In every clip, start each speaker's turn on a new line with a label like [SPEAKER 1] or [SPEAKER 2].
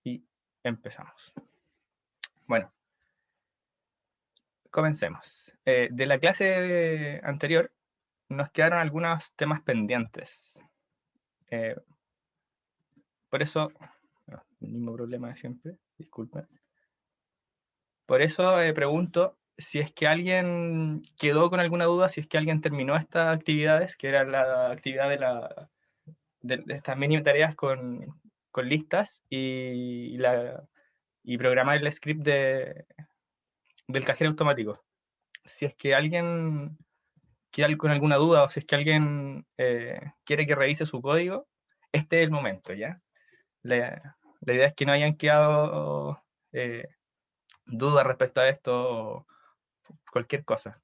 [SPEAKER 1] y empezamos. Bueno, comencemos. De la clase anterior nos quedaron algunos temas pendientes. Por eso, el mismo problema de siempre, disculpen. Por eso pregunto si es que alguien quedó con alguna duda, si es que alguien terminó estas actividades, que era la actividad de estas mini tareas con listas y programar el script del cajero automático. Si es que alguien queda con alguna duda o si es que alguien quiere que revise su código, este es el momento, ¿ya? La idea es que no hayan quedado dudas respecto a esto o cualquier cosa.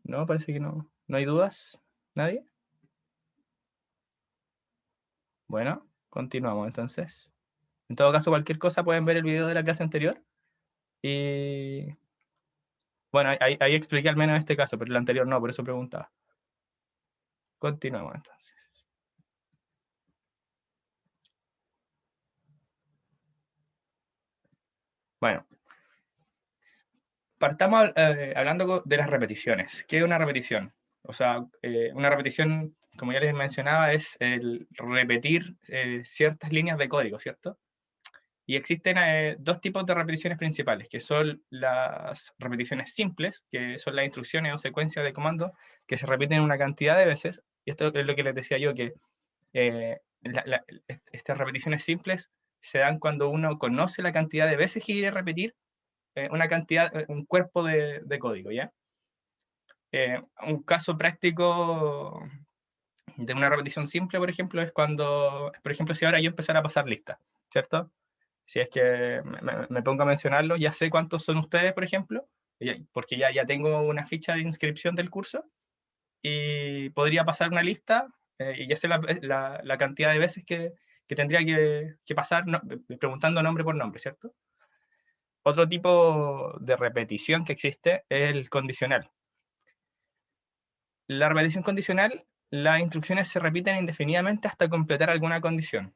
[SPEAKER 1] ¿No? Parece que no hay dudas. ¿Nadie? Bueno, continuamos entonces. En todo caso, cualquier cosa pueden ver el video de la clase anterior. Y bueno, ahí expliqué al menos este caso, pero el anterior no, por eso preguntaba. Continuamos entonces. Bueno, partamos hablando de las repeticiones. ¿Qué es una repetición? O sea, una repetición, como ya les mencionaba, es el repetir ciertas líneas de código, ¿cierto? Y existen dos tipos de repeticiones principales, que son las repeticiones simples, que son las instrucciones o secuencias de comandos que se repiten una cantidad de veces. Y esto es lo que les decía yo, que estas repeticiones simples se dan cuando uno conoce la cantidad de veces que quiere repetir un cuerpo de código, ¿ya? Un caso práctico de una repetición simple, por ejemplo, es cuando, por ejemplo, si ahora yo empezara a pasar listas, ¿cierto? Si es que me pongo a mencionarlo, ya sé cuántos son ustedes, por ejemplo, porque ya tengo una ficha de inscripción del curso y podría pasar una lista y ya sé la cantidad de veces que tendría que pasar preguntando nombre por nombre, ¿cierto? Otro tipo de repetición que existe es el condicional. La repetición condicional, las instrucciones se repiten indefinidamente hasta completar alguna condición.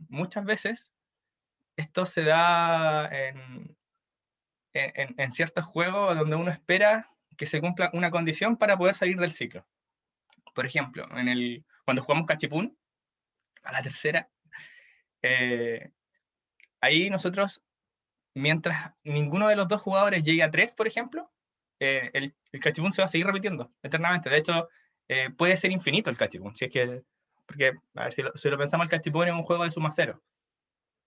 [SPEAKER 1] Muchas veces esto se da en ciertos juegos donde uno espera que se cumpla una condición para poder salir del ciclo. Por ejemplo, cuando jugamos cachipún, a la tercera, ahí nosotros, mientras ninguno de los dos jugadores llegue a 3, por ejemplo, el cachipún se va a seguir repitiendo eternamente. De hecho, puede ser infinito el cachipún, si es que, porque, a ver, si lo pensamos, el cachipún es un juego de suma cero.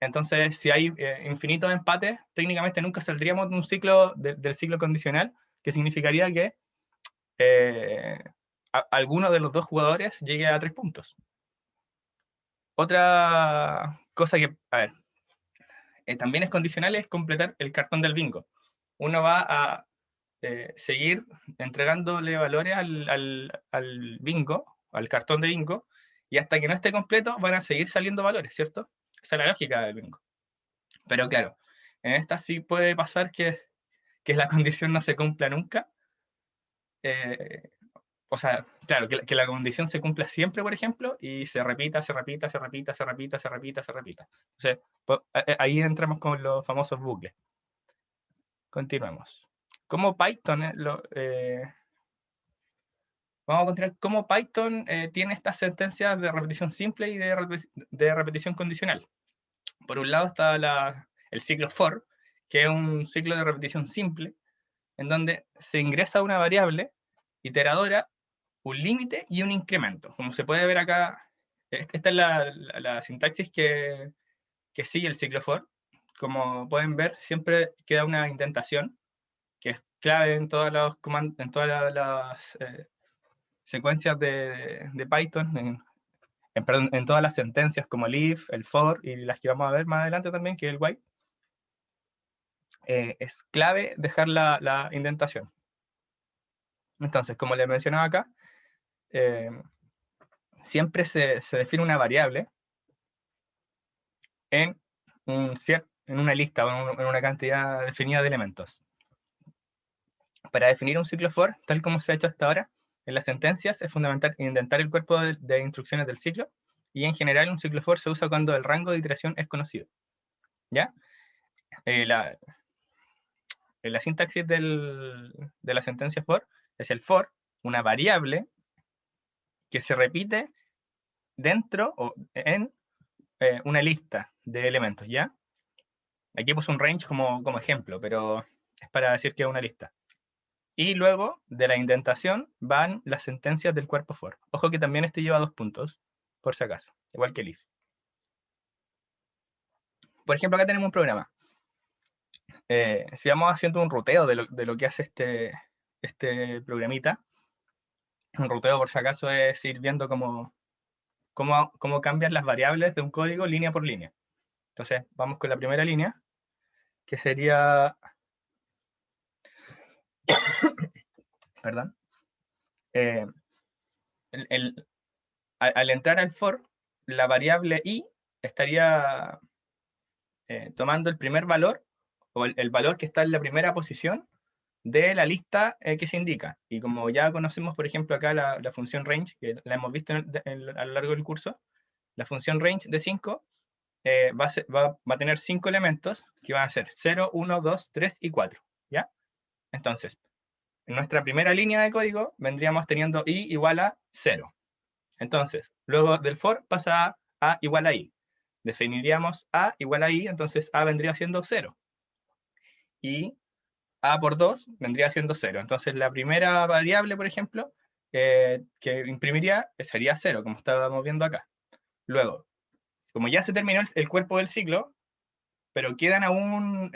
[SPEAKER 1] Entonces, si hay infinitos empates, técnicamente nunca saldríamos de un ciclo, del ciclo condicional, que significaría que alguno de los dos jugadores llegue a 3 puntos. Otra cosa que, a ver, también es condicional, es completar el cartón del bingo. Uno va a seguir entregándole valores al bingo, al cartón de bingo, y hasta que no esté completo van a seguir saliendo valores, ¿cierto? Esa es la lógica del bingo. Pero claro, en esta sí puede pasar que la condición no se cumpla nunca. O sea, claro, que la condición se cumpla siempre, por ejemplo, y se repita, se repita, se repita, se repita, se repita, se repita. Entonces, ahí entramos con los famosos bucles. Continuemos. Como Python, vamos a continuar cómo Python tiene estas sentencias de repetición simple y de repetición condicional. Por un lado está el ciclo for, que es un ciclo de repetición simple, en donde se ingresa una variable iteradora, un límite y un incremento. Como se puede ver acá, esta es la sintaxis que sigue el ciclo for. Como pueden ver, siempre queda una indentación, que es clave en todas las secuencias de Python, perdón, en todas las sentencias como el if, el for y las que vamos a ver más adelante también, que es el while. Es clave dejar la indentación. Entonces, como les mencionaba acá, siempre se define una variable en una lista o en una cantidad definida de elementos. Para definir un ciclo for, tal como se ha hecho hasta ahora, en las sentencias es fundamental indentar el cuerpo de instrucciones del ciclo, y en general un ciclo for se usa cuando el rango de iteración es conocido. ¿Ya? La sintaxis de la sentencia for es el for, una variable que se repite dentro o en una lista de elementos, ¿ya? Aquí puse un range como ejemplo, pero es para decir que es una lista. Y luego de la indentación van las sentencias del cuerpo for. Ojo que también este lleva 2 puntos, por si acaso, igual que el if. Por ejemplo, acá tenemos un programa. Si vamos haciendo un ruteo de lo que hace este programita, un ruteo por si acaso es ir viendo cómo cambian las variables de un código línea por línea. Entonces, vamos con la primera línea, que sería... Perdón. Al entrar al for, la variable i estaría tomando el primer valor, o el valor que está en la primera posición de la lista que se indica. Y como ya conocemos, por ejemplo, acá la función range, que la hemos visto a lo largo del curso, la función range de 5 va a tener 5 elementos que van a ser 0, 1, 2, 3 y 4. ¿Ya? Entonces, en nuestra primera línea de código vendríamos teniendo i igual a 0. Entonces, luego del for pasa a igual a i. Definiríamos a igual a i, entonces a vendría siendo 0. Y a por 2 vendría siendo 0. Entonces, la primera variable, por ejemplo, que imprimiría sería 0, como estábamos viendo acá. Luego, como ya se terminó el cuerpo del ciclo, pero quedan aún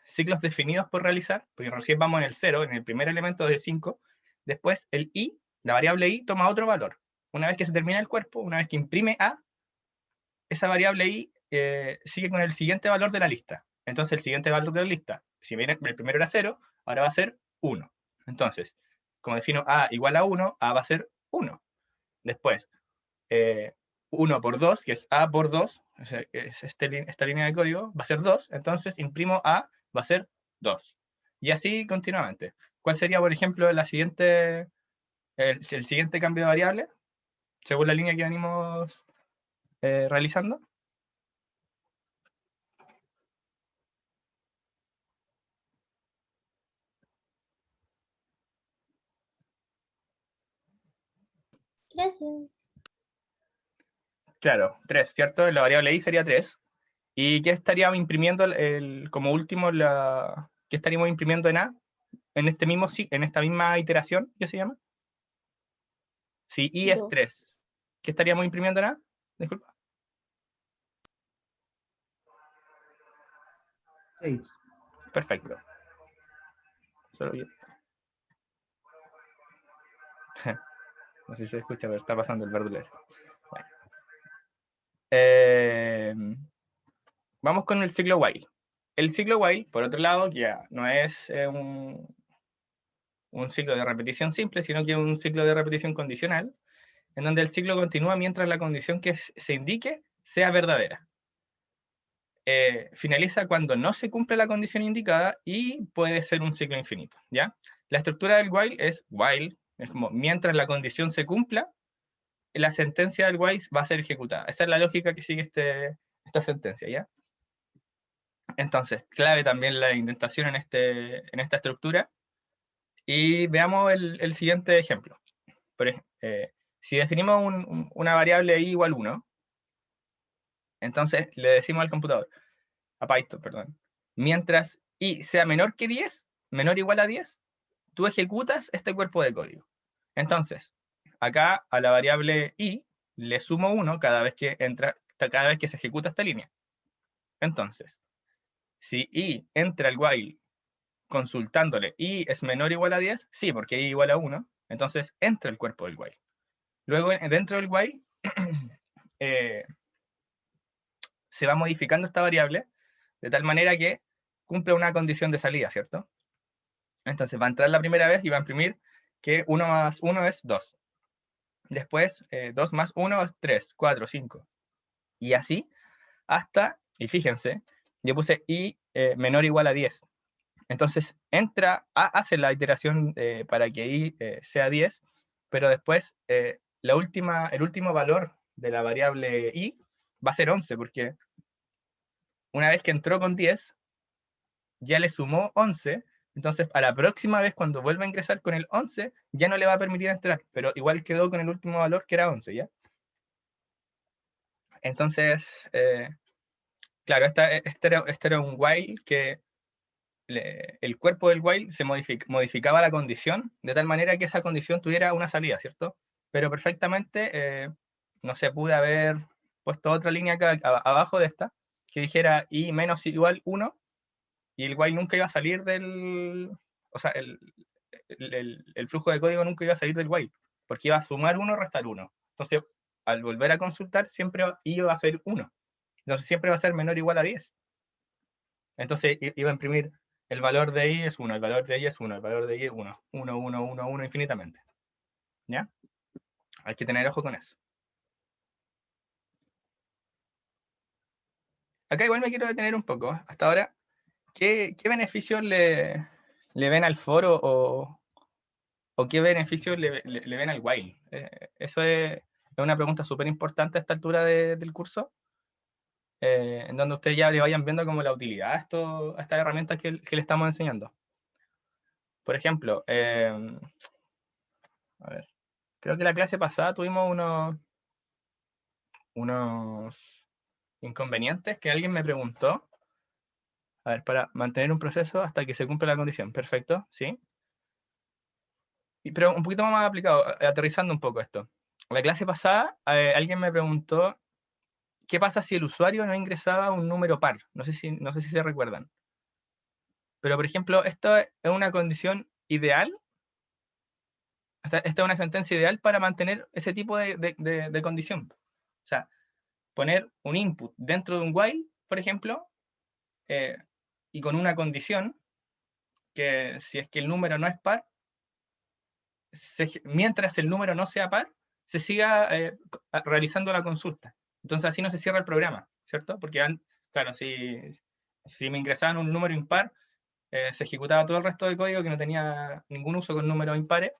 [SPEAKER 1] ciclos definidos por realizar, porque recién vamos en el 0, en el primer elemento de 5, después el i, la variable i, toma otro valor. Una vez que se termina el cuerpo, una vez que imprime a, esa variable i sigue con el siguiente valor de la lista. Entonces el siguiente valor de la lista, si bien el primero era 0, ahora va a ser 1. Entonces, como defino a igual a 1, a va a ser 1. Después, 1 por 2, que es a por 2, es esta línea de código, va a ser 2, entonces imprimo a, va a ser 2. Y así continuamente. ¿Cuál sería, por ejemplo, el siguiente cambio de variable, según la línea que venimos realizando?
[SPEAKER 2] Gracias.
[SPEAKER 1] Claro, 3, ¿cierto? La variable i sería 3. ¿Y qué estaríamos imprimiendo como último? ¿Qué estaríamos imprimiendo en a? En esta misma iteración, ¿qué se llama? Si i es 3, ¿qué estaríamos imprimiendo en a? Disculpa.
[SPEAKER 3] 6.
[SPEAKER 1] Perfecto. Solo yo. No sé si se escucha, pero está pasando el verdulero. Bueno. Vamos con el ciclo while. El ciclo while, por otro lado, que ya no es un ciclo de repetición simple, sino que es un ciclo de repetición condicional, en donde el ciclo continúa mientras la condición que se indique sea verdadera. Finaliza cuando no se cumple la condición indicada y puede ser un ciclo infinito, ¿ya? La estructura del while es como mientras la condición se cumpla, la sentencia del while va a ser ejecutada. Esa es la lógica que sigue esta sentencia, ¿ya? Entonces, clave también la indentación en esta estructura. Y veamos el siguiente ejemplo. Si definimos una variable i igual 1, entonces le decimos al computador, a Python, perdón, mientras i sea menor que 10, menor o igual a 10, tú ejecutas este cuerpo de código. Entonces, acá a la variable i le sumo 1 cada vez que se ejecuta esta línea. Entonces, si i entra al while consultándole i es menor o igual a 10, sí, porque i igual a 1, entonces entra el cuerpo del while. Luego, dentro del while, se va modificando esta variable de tal manera que cumple una condición de salida, ¿cierto? Entonces va a entrar la primera vez y va a imprimir que 1 más 1 es 2. Después, 2 más 1 es 3, 4, 5. Y así hasta, y fíjense, yo puse i menor o igual a 10. Entonces hace la iteración para que i sea 10, pero después el último valor de la variable i va a ser 11, porque una vez que entró con 10, ya le sumó 11, entonces a la próxima vez cuando vuelva a ingresar con el 11, ya no le va a permitir entrar, pero igual quedó con el último valor que era 11, ¿ya? Entonces, claro, este era un while que el cuerpo del while se modificaba la condición de tal manera que esa condición tuviera una salida, ¿cierto? Pero perfectamente, no sé, pude haber puesto otra línea acá abajo de esta, que dijera i menos igual 1, y el while nunca iba a salir del... O sea, el flujo de código nunca iba a salir del while, porque iba a sumar 1 restar 1. Entonces, al volver a consultar, siempre iba a ser 1. Entonces, siempre va a ser menor o igual a 10. Entonces, iba a imprimir el valor de i es 1, el valor de i es 1, el valor de i es 1, 1, 1, 1, 1 infinitamente. ¿Ya? Hay que tener ojo con eso. Acá igual me quiero detener un poco. Hasta ahora, ¿qué beneficios le ven al foro o qué beneficios le ven al while? Eso es una pregunta súper importante a esta altura del curso, en donde ustedes ya le vayan viendo como la utilidad a estas herramientas que le estamos enseñando. Por ejemplo, a ver, creo que la clase pasada tuvimos unos inconvenientes que alguien me preguntó. A ver, para mantener un proceso hasta que se cumpla la condición. Perfecto, ¿sí? Pero un poquito más aplicado, aterrizando un poco esto. La clase pasada, alguien me preguntó, ¿qué pasa si el usuario no ingresaba un número par? No sé si se recuerdan. Pero, por ejemplo, esto es una condición ideal. Esta es una sentencia ideal para mantener ese tipo de condición. O sea, poner un input dentro de un while, por ejemplo, y con una condición que si es que el número no es par, mientras el número no sea par, se siga realizando la consulta. Entonces así no se cierra el programa, ¿cierto? Porque, claro, si me ingresaban un número impar, se ejecutaba todo el resto del código que no tenía ningún uso con números impares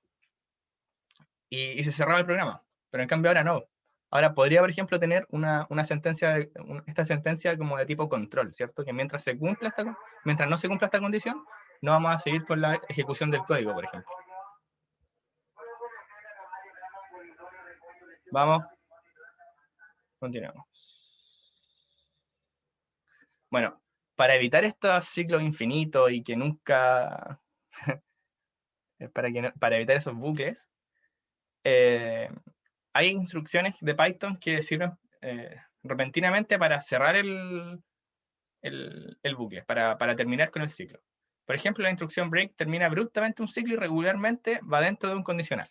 [SPEAKER 1] y se cerraba el programa. Pero en cambio ahora no. Ahora podría, por ejemplo, tener una sentencia, esta sentencia como de tipo control, ¿cierto? Que mientras no se cumpla esta condición, no vamos a seguir con la ejecución del código, por ejemplo. Vamos, continuamos. Bueno, para evitar estos ciclos infinitos y que nunca... para evitar esos bucles, hay instrucciones de Python que sirven repentinamente para cerrar el bucle, para terminar con el ciclo. Por ejemplo, la instrucción break termina abruptamente un ciclo y regularmente va dentro de un condicional.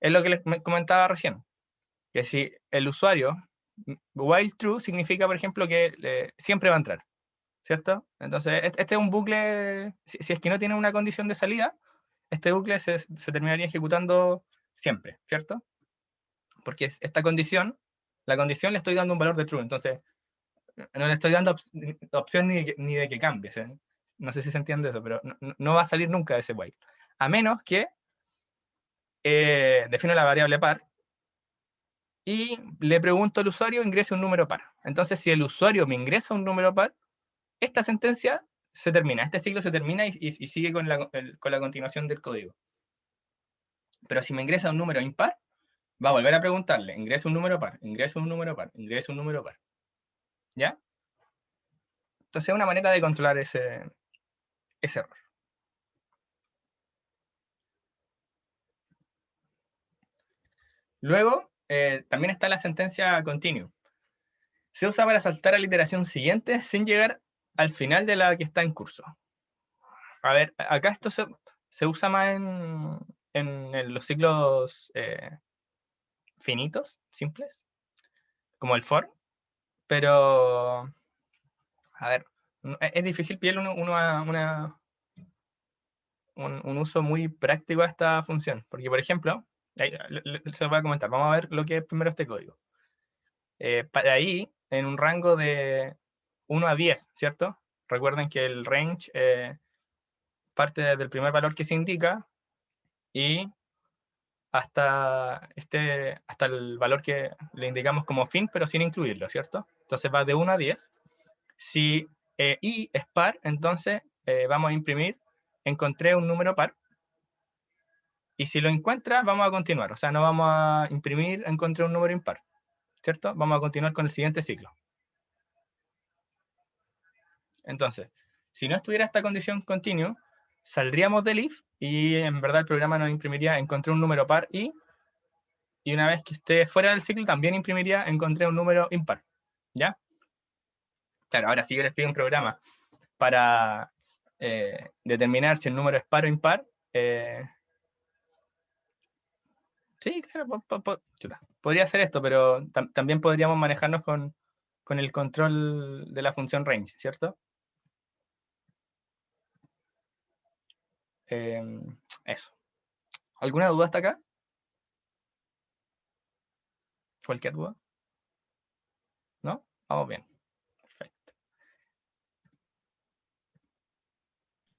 [SPEAKER 1] Es lo que les comentaba recién, que si el usuario, while true significa, por ejemplo, que siempre va a entrar, ¿cierto? Entonces, este es un bucle, si es que no tiene una condición de salida, este bucle se terminaría ejecutando siempre, ¿cierto? Porque esta condición, la condición le estoy dando un valor de true, entonces no le estoy dando opción ni de que cambie. ¿Sí? No sé si se entiende eso, pero no va a salir nunca de ese while. A menos que defino la variable par y le pregunto al usuario ingrese un número par. Entonces, si el usuario me ingresa un número par, esta sentencia se termina, este ciclo se termina y sigue con la continuación del código. Pero si me ingresa un número impar, va a volver a preguntarle, ingresa un número par, ingresa un número par, ingresa un número par. ¿Ya? Entonces es una manera de controlar ese error. Luego, también está la sentencia continue. Se usa para saltar a la iteración siguiente sin llegar al final de la que está en curso. A ver, acá esto se usa más en los ciclos finitos, simples, como el for, pero, a ver, es difícil pillar un uso muy práctico a esta función, porque, por ejemplo, se lo voy a comentar, vamos a ver lo que es primero este código. Para ahí, en un rango de 1 a 10, ¿cierto? Recuerden que el range parte del primer valor que se indica y hasta el valor que le indicamos como fin, pero sin incluirlo, ¿cierto? Entonces va de 1 a 10. Si i es par, entonces vamos a imprimir, encontré un número par. Y si lo encuentra, vamos a continuar. O sea, no vamos a imprimir, encontré un número impar, ¿cierto? Vamos a continuar con el siguiente ciclo. Entonces, si no estuviera esta condición continua, saldríamos del if y en verdad el programa nos imprimiría, encontré un número par y una vez que esté fuera del ciclo también imprimiría, encontré un número impar. ¿Ya? Claro, ahora si yo les pido un programa para determinar si el número es par o impar, sí, claro, podría hacer esto, pero también podríamos manejarnos con el control de la función range, ¿cierto? Eso. ¿Alguna duda hasta acá? ¿Cualquier duda? ¿No? Vamos bien. Perfecto.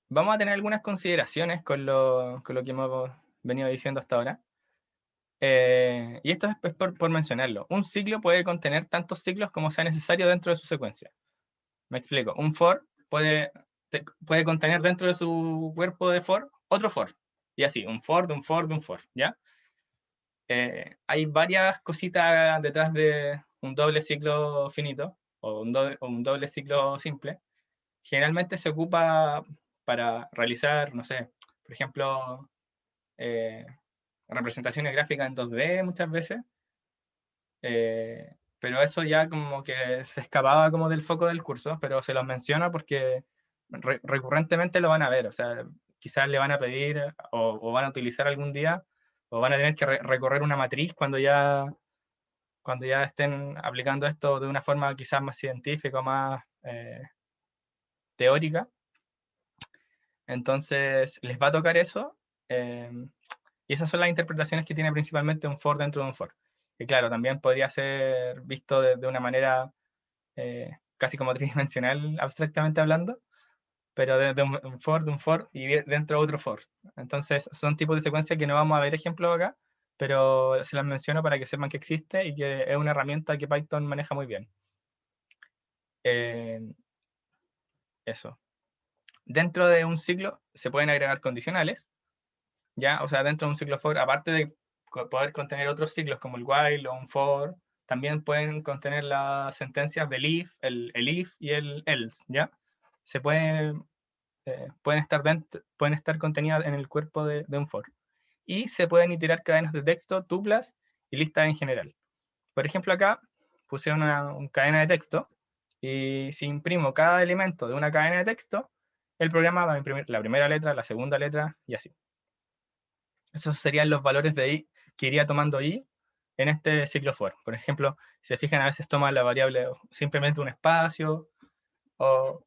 [SPEAKER 1] Vamos a tener algunas consideraciones con lo que hemos venido diciendo hasta ahora. Y esto es por mencionarlo. Un ciclo puede contener tantos ciclos como sea necesario dentro de su secuencia. Me explico. Un for puede contener dentro de su cuerpo de for otro for. Y así, un for, de un for, de un for. ¿Ya? Hay varias cositas detrás de un doble ciclo finito o un doble ciclo simple. Generalmente se ocupa para realizar, no sé, por ejemplo, representaciones gráficas en 2D muchas veces, pero eso ya como que se escapaba como del foco del curso, pero se los menciono porque recurrentemente lo van a ver, o sea, quizás le van a pedir o van a utilizar algún día, o van a tener que recorrer una matriz cuando ya estén aplicando esto de una forma quizás más científica, más teórica. Entonces, les va a tocar eso, y esas son las interpretaciones que tiene principalmente un for dentro de un for. Y claro, también podría ser visto de una manera casi como tridimensional, abstractamente hablando, pero de un for y dentro de otro for. Entonces, son tipos de secuencias que no vamos a ver ejemplos acá, pero se las menciono para que sepan que existe y que es una herramienta que Python maneja muy bien. Eso. Dentro de un ciclo se pueden agregar condicionales, ¿ya? O sea, dentro de un ciclo for, aparte de poder contener otros ciclos como el while o un for, también pueden contener las sentencias del if, el if y el else, ¿ya? Se pueden estar contenidas en el cuerpo de un for. Y se pueden iterar cadenas de texto, tuplas y listas en general. Por ejemplo, acá pusieron una cadena de texto y si imprimo cada elemento de una cadena de texto, el programa va a imprimir la primera letra, la segunda letra y así. Esos serían los valores de i que iría tomando i en este ciclo for. Por ejemplo, si se fijan, a veces toma la variable simplemente un espacio o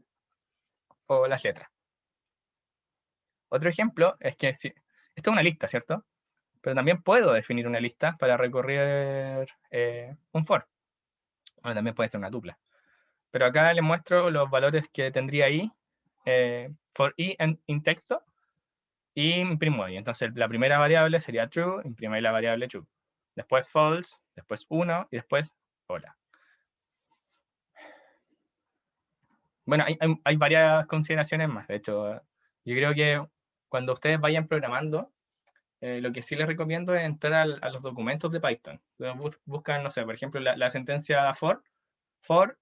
[SPEAKER 1] las letras. Otro ejemplo es que esto es una lista, ¿cierto? Pero también puedo definir una lista para recorrer un for. Bueno, también puede ser una tupla. Pero acá les muestro los valores que tendría i, for i en texto, y imprimo i. Entonces la primera variable sería true, imprimo ahí la variable true. Después false, después 1 y después hola. Bueno, hay varias consideraciones más. De hecho, yo creo que cuando ustedes vayan programando, lo que sí les recomiendo es entrar a los documentos de Python. Buscan, no sé, por ejemplo, la sentencia for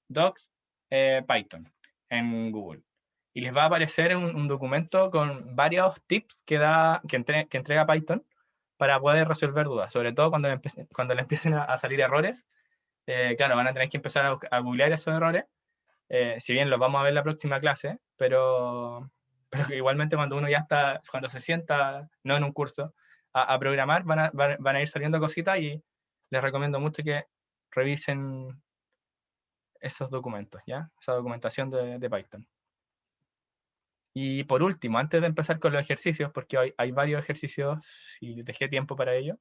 [SPEAKER 1] docs Python en Google. Y les va a aparecer un documento con varios tips que entrega Python para poder resolver dudas, sobre todo cuando le empiecen a salir errores. Claro, van a tener que empezar a googlear esos errores, si bien los vamos a ver en la próxima clase, pero igualmente cuando se sienta, no en un curso, a programar, van a ir saliendo cositas y les recomiendo mucho que revisen esos documentos, ¿ya? Esa documentación de Python. Y por último, antes de empezar con los ejercicios, porque hay varios ejercicios y dejé tiempo para ello,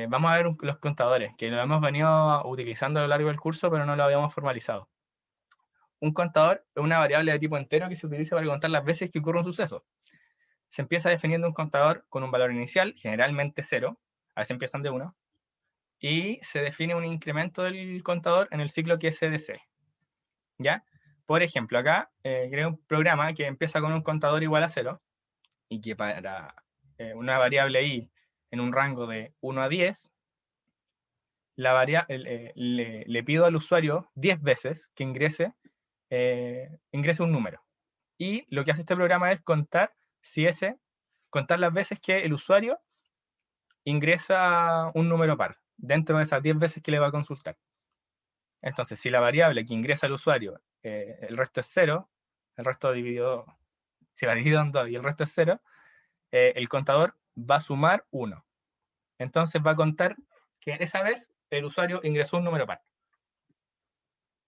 [SPEAKER 1] vamos a ver los contadores, que lo hemos venido utilizando a lo largo del curso, pero no lo habíamos formalizado. Un contador es una variable de tipo entero que se utiliza para contar las veces que ocurre un suceso. se empieza definiendo un contador con un valor inicial, generalmente 0, a veces empiezan de 1, y se define un incremento del contador en el ciclo que es CDC. ¿Ya? Por ejemplo, acá creo un programa que empieza con un contador igual a 0, y que para una variable i en un rango de 1 a 10, le pido al usuario 10 veces que ingrese un número. Y lo que hace este programa es contar las veces que el usuario ingresa un número par, dentro de esas 10 veces que le va a consultar. Entonces, si la variable que ingresa el usuario, el resto es 0, el resto dividido, si va dividido en 2 y el resto es 0, el contador va a sumar 1. Entonces va a contar que esa vez el usuario ingresó un número par.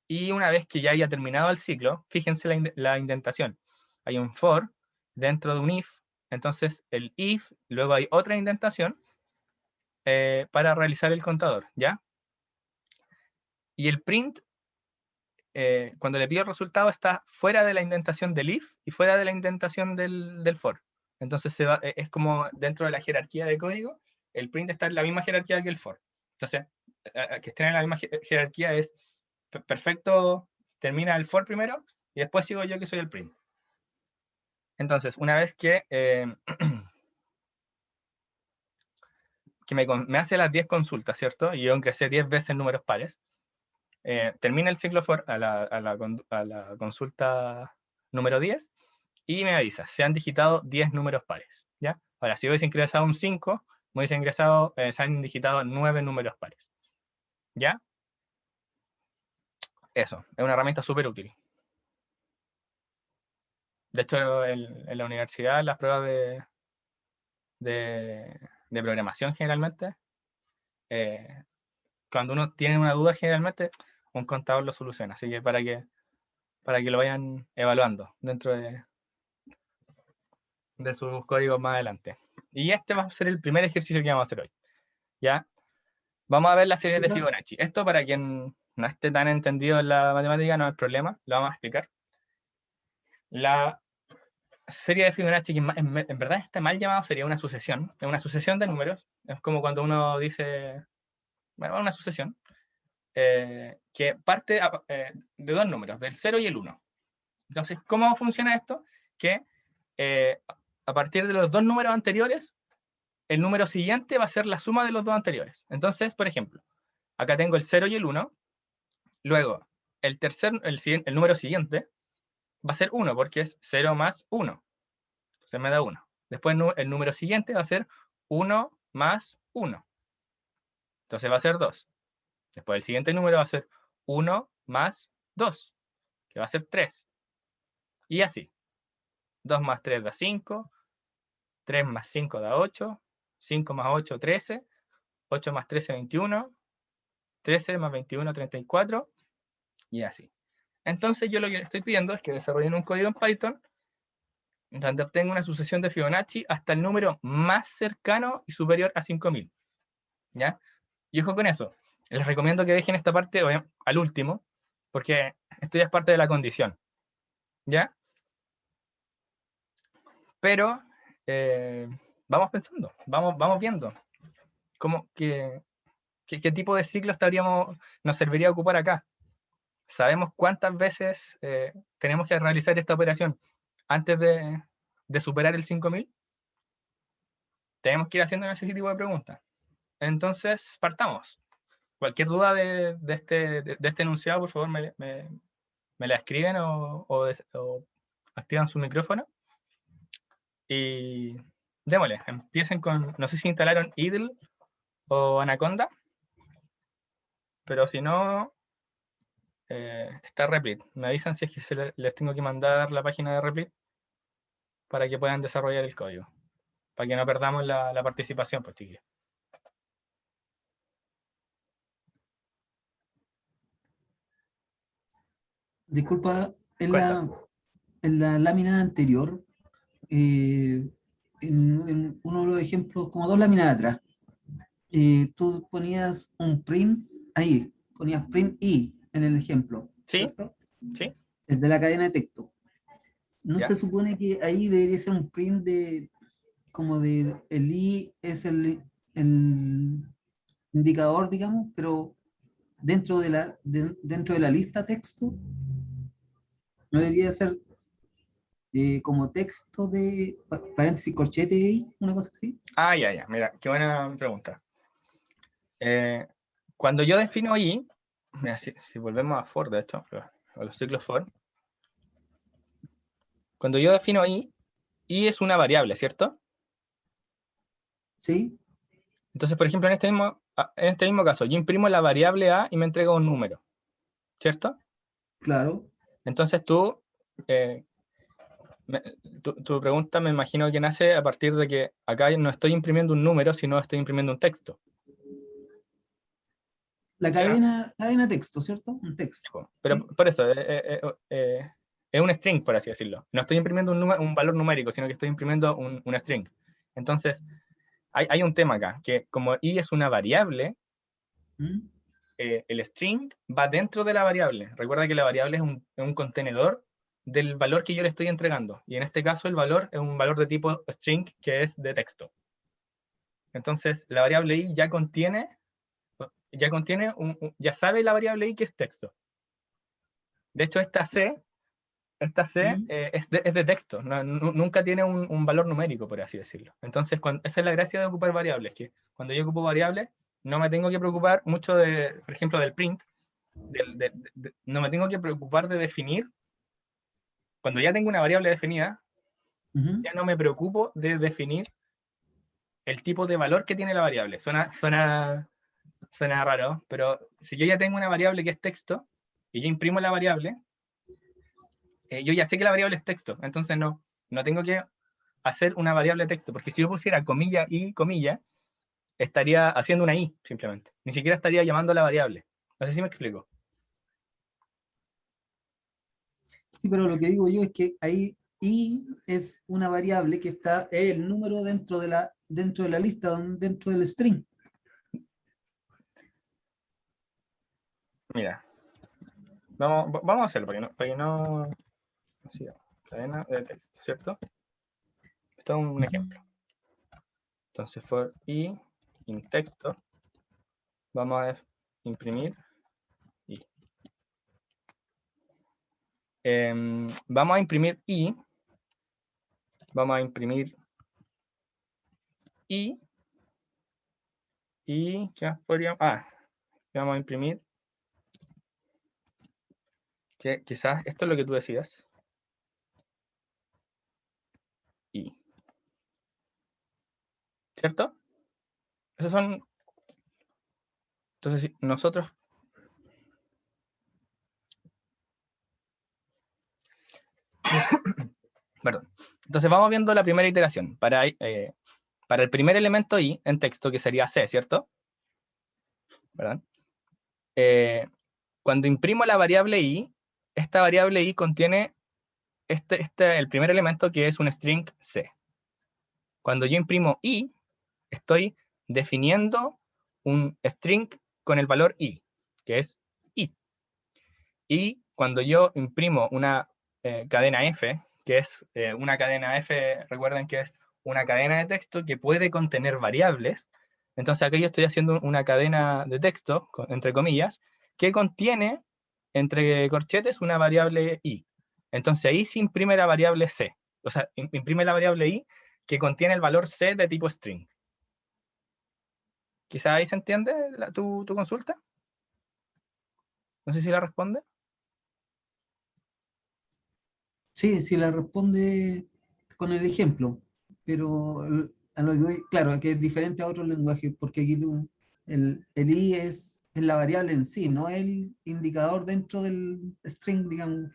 [SPEAKER 1] Y una vez que ya haya terminado el ciclo, fíjense la indentación. Hay un for dentro de un if, entonces el if, luego hay otra indentación para realizar el contador, ¿ya? Y el print, cuando le pido el resultado, está fuera de la indentación del if y fuera de la indentación del for. Entonces es como dentro de la jerarquía de código, el print está en la misma jerarquía que el for. Entonces, que estén en la misma jerarquía es perfecto, termina el for primero y después sigo yo que soy el print. Entonces, una vez que, que me hace las 10 consultas, ¿cierto? Y yo ingresé 10 veces números pares, termina el ciclo for a la consulta número 10 y me avisa, se han digitado 10 números pares, ¿ya? Ahora, si hubiese ingresado un 5, me hubiese ingresado, se han digitado 9 números pares, ¿ya? Eso, es una herramienta súper útil. De hecho, en la universidad, las pruebas de programación generalmente, cuando uno tiene una duda generalmente, un contador lo soluciona. Así que para que lo vayan evaluando dentro de sus códigos más adelante. Y este va a ser el primer ejercicio que vamos a hacer hoy. ¿Ya? Vamos a ver las series de Fibonacci. Esto, para quien no esté tan entendido en la matemática, no es problema, lo vamos a explicar. La serie de Fibonacci, que en verdad está mal llamado, sería una sucesión. Es una sucesión de números. Es como cuando uno dice, bueno, una sucesión, que parte de dos números, del 0 y el 1. Entonces, ¿cómo funciona esto? Que a partir de los dos números anteriores, el número siguiente va a ser la suma de los dos anteriores. Entonces, por ejemplo, acá tengo el 0 y el 1, luego el número siguiente va a ser 1, porque es 0 más 1. Entonces me da 1. Después el número siguiente va a ser 1 más 1. Entonces va a ser 2. Después el siguiente número va a ser 1 más 2, que va a ser 3. Y así. 2 más 3 da 5, 3 más 5 da 8, 5 más 8, 13, 8 más 13, 21, 13 más 21, 34, y así. Entonces yo lo que le estoy pidiendo es que desarrollen un código en Python donde obtenga una sucesión de Fibonacci hasta el número más cercano y superior a 5000. ¿Ya? Y ojo con eso. Les recomiendo que dejen esta parte al último, porque esto ya es parte de la condición. ¿Ya? Pero vamos pensando, vamos viendo qué tipo de ciclo nos serviría ocupar acá. ¿Sabemos cuántas veces tenemos que realizar esta operación antes de superar el 5000? Tenemos que ir haciendo ese tipo de preguntas. Entonces, partamos. Cualquier duda de este enunciado, por favor, me la escriben o activan su micrófono. Y démosle, empiecen con, no sé si instalaron Idle o Anaconda, pero si no, está Replit. Me avisan si es que les tengo que mandar la página de Replit para que puedan desarrollar el código, para que no perdamos la participación, pues, chiquillos.
[SPEAKER 3] Disculpa,
[SPEAKER 1] Cuenta.
[SPEAKER 3] en la lámina anterior, en uno de los ejemplos, como dos láminas atrás, tú ponías un print, ahí, ponías print i en el ejemplo,
[SPEAKER 1] ¿Sí?
[SPEAKER 3] ¿cierto?
[SPEAKER 1] ¿Sí?
[SPEAKER 3] El de la cadena de texto. ¿No
[SPEAKER 1] ¿Ya?
[SPEAKER 3] se supone que ahí debería ser un print de, como de, el i es el indicador, digamos, pero dentro de la lista texto, no debería ser como texto de paréntesis, corchete ahí, una cosa así?
[SPEAKER 1] Ah, ya, mira, qué buena pregunta. Cuando yo defino i, mira, si volvemos a for, de hecho, a los ciclos for, cuando yo defino i es una variable, ¿cierto?
[SPEAKER 3] ¿Sí?
[SPEAKER 1] Entonces, por ejemplo, en este mismo caso, yo imprimo la variable a y me entrega un número, ¿cierto?
[SPEAKER 3] Claro.
[SPEAKER 1] Entonces eh, tu pregunta me imagino que nace a partir de que acá no estoy imprimiendo un número, sino estoy imprimiendo un texto.
[SPEAKER 3] La
[SPEAKER 1] ¿Sí o no?
[SPEAKER 3] cadena texto, ¿cierto? Un texto.
[SPEAKER 1] Pero
[SPEAKER 3] ¿Sí?
[SPEAKER 1] por eso, es un string, por así decirlo. No estoy imprimiendo un valor numérico, sino que estoy imprimiendo un string. Entonces, hay un tema acá, que como i es una variable,
[SPEAKER 3] ¿Mm?
[SPEAKER 1] el string va dentro de la variable. Recuerda que la variable es un contenedor del valor que yo le estoy entregando. Y en este caso el valor es un valor de tipo string que es de texto. Entonces, la variable i ya sabe la variable i que es texto. De hecho, esta C
[SPEAKER 3] ¿Mm?
[SPEAKER 1] es de texto, nunca tiene un valor numérico, por así decirlo. Entonces, esa es la gracia de ocupar variables, que cuando yo ocupo variables, no me tengo que preocupar mucho por ejemplo, del print, no me tengo que preocupar de definir, cuando ya tengo una variable definida,
[SPEAKER 3] Ujú.
[SPEAKER 1] ya no me preocupo de definir el tipo de valor que tiene la variable. Suena raro, pero si yo ya tengo una variable que es texto, y yo imprimo la variable, yo ya sé que la variable es texto, entonces no tengo que hacer una variable de texto, porque si yo pusiera comilla y comilla, estaría haciendo una i simplemente. Ni siquiera estaría llamando a la variable. No sé si me explico.
[SPEAKER 3] Sí, pero lo que digo yo es que ahí i es una variable que está, es el número dentro de la lista, dentro del string.
[SPEAKER 1] Mira, vamos a hacerlo para que no así, cadena de texto, ¿cierto? Esto es un
[SPEAKER 3] Ujú.
[SPEAKER 1] ejemplo. Entonces, for i in texto, vamos a imprimir i. Vamos a imprimir i, vamos a imprimir i, y ¿qué más podríamos? Vamos a imprimir, que quizás esto es lo que tú decías, i, ¿cierto? Esos son, entonces si nosotros, perdón, entonces vamos viendo la primera iteración, para el primer elemento i en texto, que sería c, ¿cierto? ¿Verdad? Cuando imprimo la variable i, esta variable i contiene el primer elemento, que es un string c. Cuando yo imprimo i, estoy definiendo un string con el valor i, que es i. Y cuando yo imprimo una cadena f, que es una cadena f, recuerden que es una cadena de texto que puede contener variables, entonces aquí yo estoy haciendo una cadena de texto, entre comillas, que contiene, entre corchetes, una variable i. Entonces ahí se imprime la variable c, o sea, imprime la variable i que contiene el valor c de tipo string. Quizá ahí se entiende tu consulta. No sé si la responde.
[SPEAKER 3] Sí, sí la responde con el ejemplo, pero a lo que claro, que es diferente a otros lenguajes, porque aquí el i es la variable en sí, no el indicador dentro del string, digamos,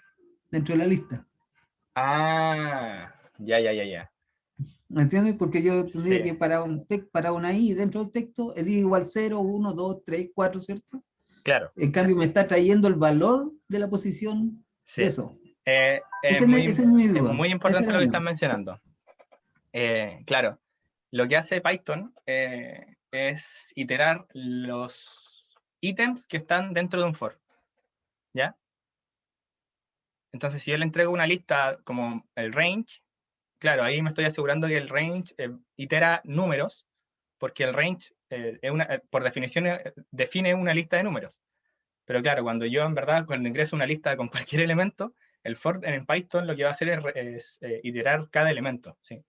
[SPEAKER 3] dentro de la lista.
[SPEAKER 1] Ya.
[SPEAKER 3] ¿Me entiendes? Porque yo tendría
[SPEAKER 1] Sí,
[SPEAKER 3] que para una i dentro del texto, el i igual 0, 1, 2, 3, 4, ¿cierto?
[SPEAKER 1] claro,
[SPEAKER 3] En cambio, me está trayendo el valor de la posición de
[SPEAKER 1] sí.
[SPEAKER 3] eso.
[SPEAKER 1] Eh, es
[SPEAKER 3] Esa es mi
[SPEAKER 1] es
[SPEAKER 3] duda.
[SPEAKER 1] muy
[SPEAKER 3] Esa
[SPEAKER 1] importante
[SPEAKER 3] era
[SPEAKER 1] lo
[SPEAKER 3] la
[SPEAKER 1] que
[SPEAKER 3] duda.
[SPEAKER 1] están mencionando. Claro, lo que hace Python es iterar los ítems que están dentro de un for, ¿ya? Entonces, si yo le entrego una lista como el range, claro, ahí me estoy asegurando que el range itera números, porque el range, por definición, define una lista de números. Pero claro, cuando yo en verdad, cuando ingreso una lista con cualquier elemento, el for en Python lo que va a hacer es iterar cada elemento. ¿Sí?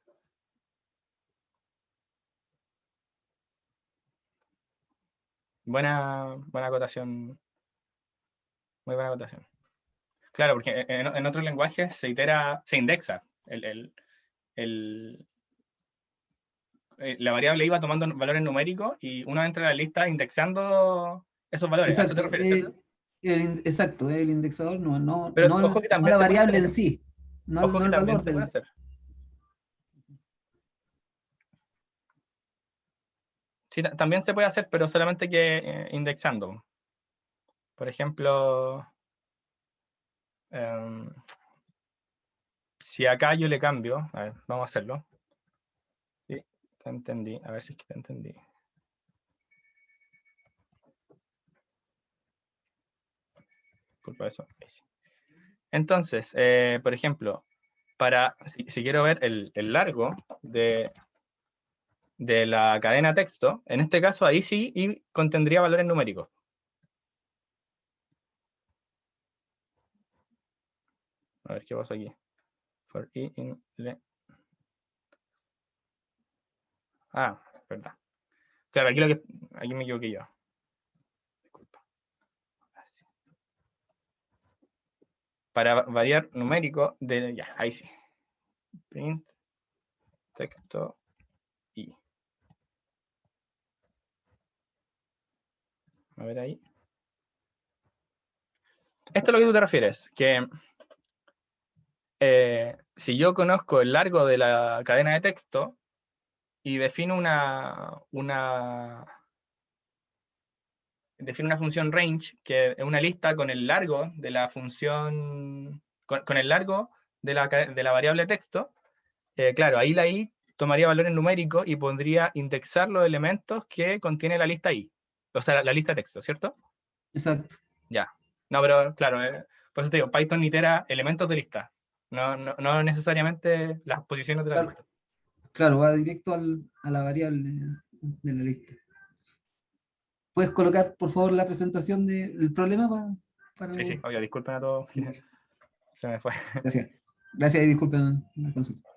[SPEAKER 1] Buena acotación. Muy buena acotación. Claro, porque en otros lenguajes se indexa. La variable iba tomando valores numéricos y uno entra a la lista indexando esos valores. ¿A eso te
[SPEAKER 3] Exacto,
[SPEAKER 1] refieres, cierto?
[SPEAKER 3] exacto, el indexador,
[SPEAKER 1] Pero ojo que
[SPEAKER 3] no
[SPEAKER 1] también
[SPEAKER 3] la
[SPEAKER 1] se puede
[SPEAKER 3] variable
[SPEAKER 1] hacer.
[SPEAKER 3] en sí,
[SPEAKER 1] Ojo
[SPEAKER 3] no
[SPEAKER 1] que
[SPEAKER 3] el
[SPEAKER 1] también
[SPEAKER 3] valor
[SPEAKER 1] se puede
[SPEAKER 3] del...
[SPEAKER 1] hacer. Sí, también se puede hacer, pero solamente que indexando. Por ejemplo, si acá yo le cambio, a ver, vamos a hacerlo. Sí, te entendí, a ver si es que te entendí. Disculpa eso. Ahí sí. Entonces, por ejemplo, si quiero ver el largo de la cadena texto, en este caso ahí sí y contendría valores numéricos. A ver qué pasa aquí. For i in le. Ah, verdad. Claro, aquí me equivoqué yo. Disculpa. Para variar numérico ya, ahí sí. Print texto i. A ver ahí. Esto es lo que tú te refieres, que si yo conozco el largo de la cadena de texto y defino define una función range, que es una lista con el largo de la función, con el largo de la variable texto, claro, ahí la i tomaría valores numéricos y pondría indexar los elementos que contiene la lista i. O sea, la lista de texto, ¿cierto?
[SPEAKER 3] Exacto.
[SPEAKER 1] Ya. No, pero claro, por eso te digo, Python itera elementos de lista, no necesariamente las posiciones de la
[SPEAKER 3] Claro,
[SPEAKER 1] lista.
[SPEAKER 3] claro, va directo a la variable de la lista. ¿Puedes colocar, por favor, la presentación del problema para...
[SPEAKER 1] Sí, oye, disculpen a todos, se me fue.
[SPEAKER 3] Gracias. Gracias y disculpen la consulta.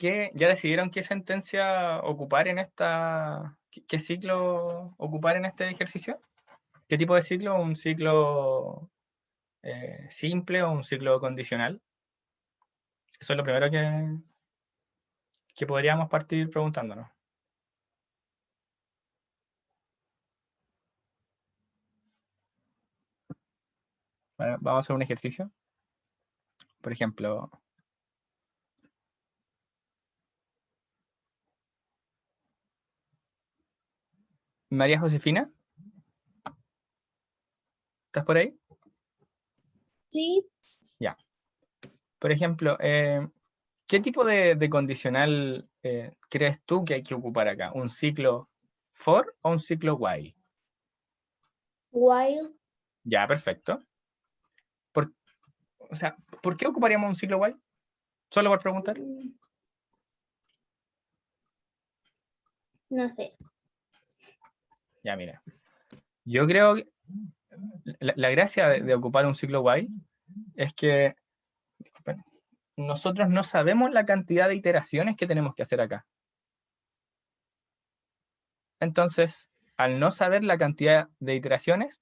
[SPEAKER 1] ¿Ya decidieron qué sentencia ocupar en qué ciclo ocupar en este ejercicio? ¿Qué tipo de ciclo? ¿Un ciclo simple o un ciclo condicional? Eso es lo primero que podríamos partir preguntándonos. Bueno, vamos a hacer un ejercicio. Por ejemplo, María Josefina ¿Estás por ahí?
[SPEAKER 2] Sí,
[SPEAKER 1] Ya. Por ejemplo, ¿qué tipo de condicional crees tú que hay que ocupar acá? ¿Un ciclo for o un ciclo while?
[SPEAKER 2] while.
[SPEAKER 1] Ya, perfecto. O sea, ¿por qué ocuparíamos un ciclo while? Solo por preguntar.
[SPEAKER 2] No sé.
[SPEAKER 1] Ya, mira. Yo creo que la gracia de ocupar un ciclo while es que disculpen, nosotros no sabemos la cantidad de iteraciones que tenemos que hacer acá. Entonces, al no saber la cantidad de iteraciones,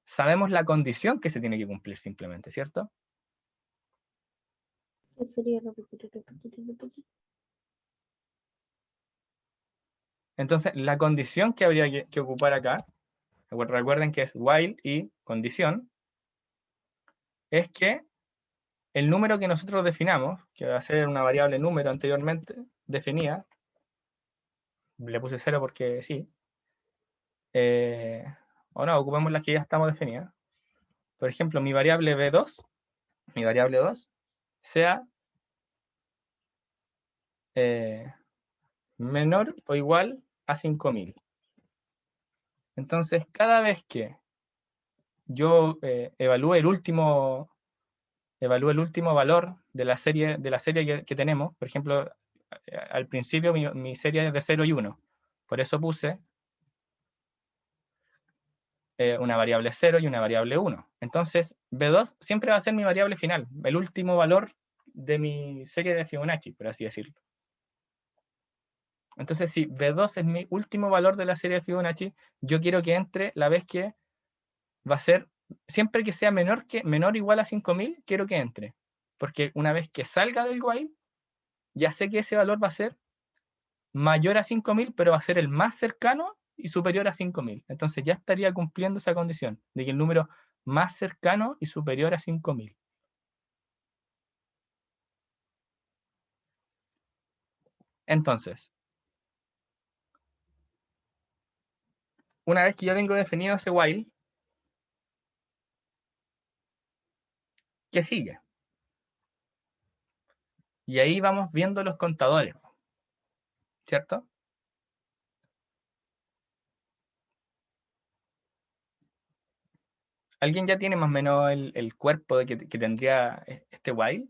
[SPEAKER 1] sabemos la condición que se tiene que cumplir simplemente, ¿cierto?
[SPEAKER 2] ¿Qué sería repetir?
[SPEAKER 1] Entonces, la condición que habría que ocupar acá, recuerden que es while y condición, es que el número que nosotros definamos, que va a ser una variable número anteriormente definida, le puse 0 porque sí, o no, ocupemos las que ya estamos definidas. Por ejemplo, mi variable b2, mi variable 2, sea menor o igual a 5000. Entonces, cada vez que yo evalúe el último valor de la serie que tenemos, por ejemplo, al principio mi serie es de 0 y 1, por eso puse una variable 0 y una variable 1. Entonces, B2 siempre va a ser mi variable final, el último valor de mi serie de Fibonacci, por así decirlo. Entonces, si B2 es mi último valor de la serie de Fibonacci, yo quiero que entre la vez que va a ser, siempre que sea menor o igual a 5000, quiero que entre. Porque una vez que salga del while, ya sé que ese valor va a ser mayor a 5000, pero va a ser el más cercano y superior a 5000. Entonces ya estaría cumpliendo esa condición de que el número más cercano y superior a 5000. Entonces, una vez que ya tengo definido ese while, ¿qué sigue? Y ahí vamos viendo los contadores, ¿cierto? ¿Alguien ya tiene más o menos el cuerpo de que tendría este while?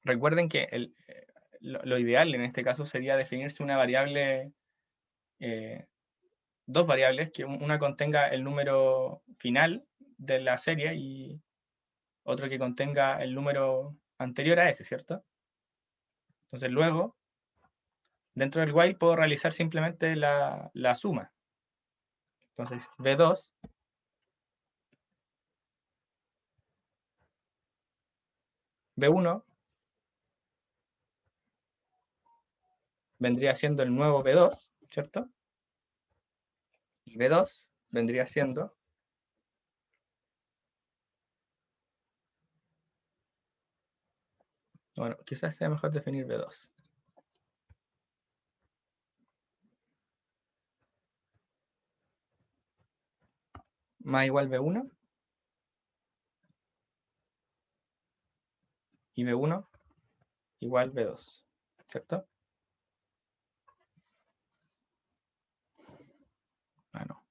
[SPEAKER 1] Recuerden que lo ideal en este caso sería definirse una variable, dos variables, que una contenga el número final de la serie y otro que contenga el número anterior a ese, ¿cierto? Entonces luego, dentro del while puedo realizar simplemente la suma. Entonces B2 B1 vendría siendo el nuevo B2, ¿cierto? Y B2 vendría siendo bueno, quizás sea mejor definir B2. Más igual B1 y B1 igual B2, ¿cierto? Ah, no.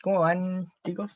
[SPEAKER 1] ¿Cómo van, chicos?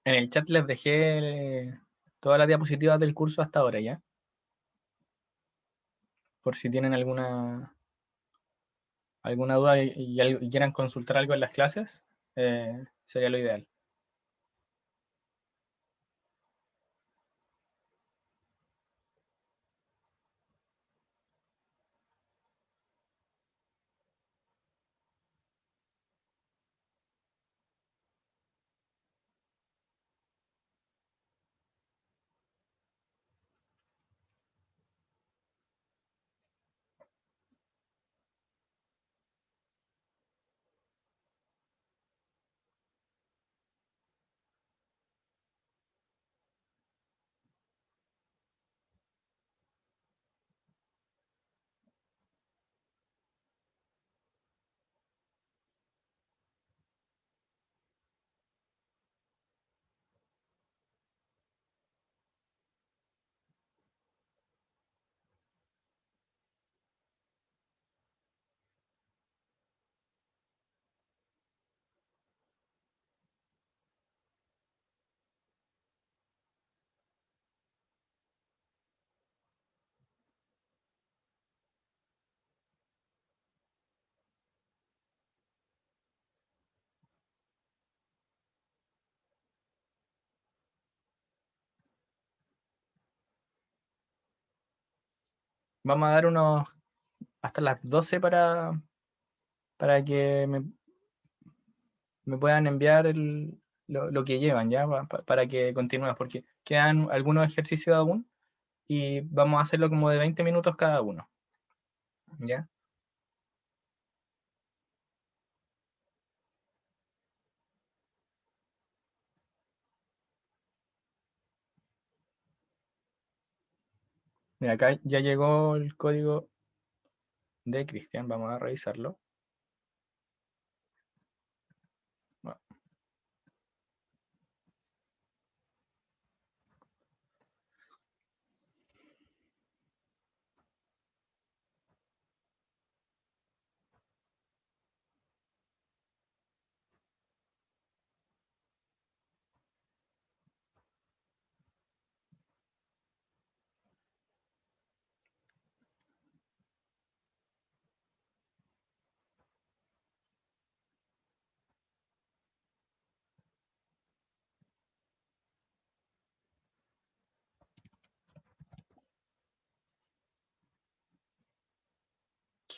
[SPEAKER 1] En el chat les dejé todas las diapositivas del curso hasta ahora, ¿ya? Por si tienen alguna duda y quieran consultar algo en las clases, sería lo ideal. Vamos a dar unos hasta las 12 para que me puedan enviar lo que llevan, ¿ya? Para que continúen, porque quedan algunos ejercicios aún y vamos a hacerlo como de 20 minutos cada uno, ¿ya? Mira, acá ya llegó el código de Cristian, vamos a revisarlo. Bueno,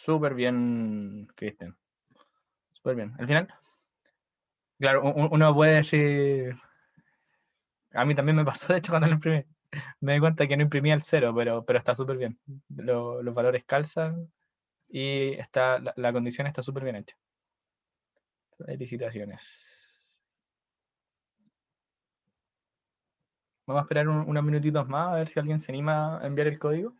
[SPEAKER 1] súper bien, Cristian. Súper bien. Al final, claro, uno puede decir... A mí también me pasó, de hecho, cuando lo imprimí. Me di cuenta que no imprimía el cero, pero está súper bien. Los valores calzan y la condición está súper bien hecha. Felicitaciones. Vamos a esperar unos minutitos más a ver si alguien se anima a enviar el código.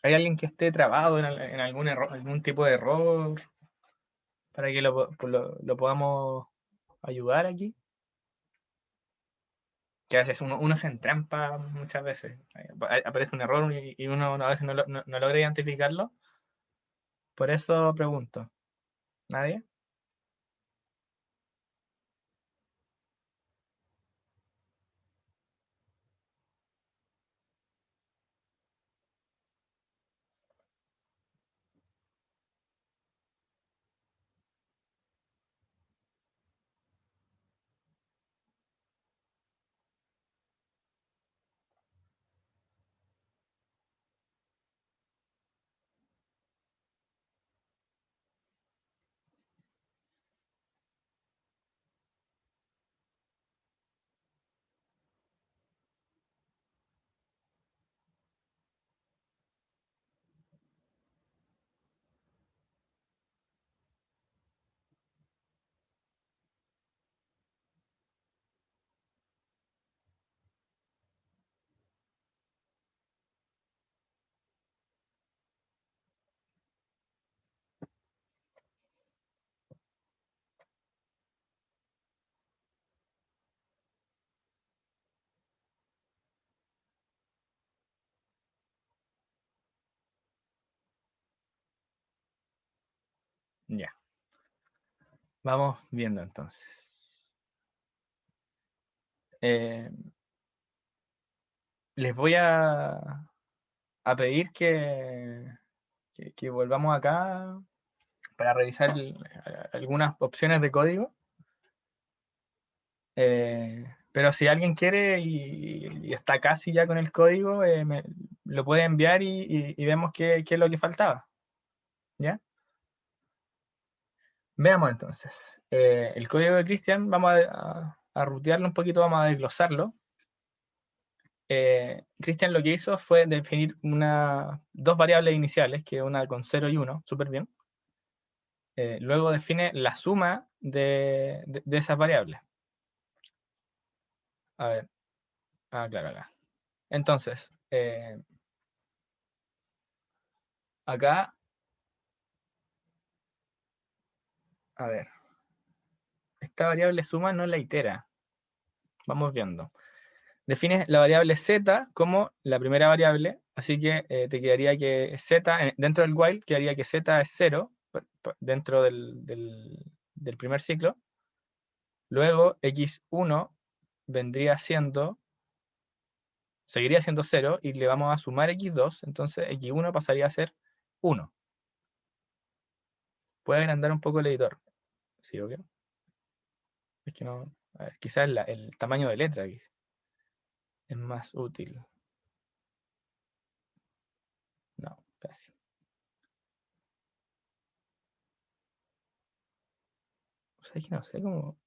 [SPEAKER 1] ¿Hay alguien que esté trabado en algún error, algún tipo de error para que lo podamos ayudar aquí? Que a veces uno se entrampa muchas veces. Aparece un error y uno a veces no logra identificarlo. Por eso pregunto. ¿Nadie? Ya. Vamos viendo entonces. Les voy a pedir que volvamos acá para revisar algunas opciones de código. Pero si alguien quiere y está casi ya con el código, lo puede enviar y vemos qué es lo que faltaba. ¿Ya? Veamos entonces. El código de Cristian, vamos a rutearlo un poquito, vamos a desglosarlo. Cristian lo que hizo fue definir dos variables iniciales, que una con 0 y 1, súper bien. Luego define la suma de esas variables. A ver, claro, acá. Entonces, acá, a ver, esta variable suma no la itera. Vamos viendo. Defines la variable z como la primera variable, así que te quedaría que z, dentro del while, quedaría que z es 0 dentro del primer ciclo. Luego x1 seguiría siendo 0 y le vamos a sumar x2, entonces x1 pasaría a ser 1. Puede agrandar un poco el editor. ¿Sí, obvio? Es que no. A ver, quizás el tamaño de letra aquí es más útil. No, casi. Es que no sé cómo.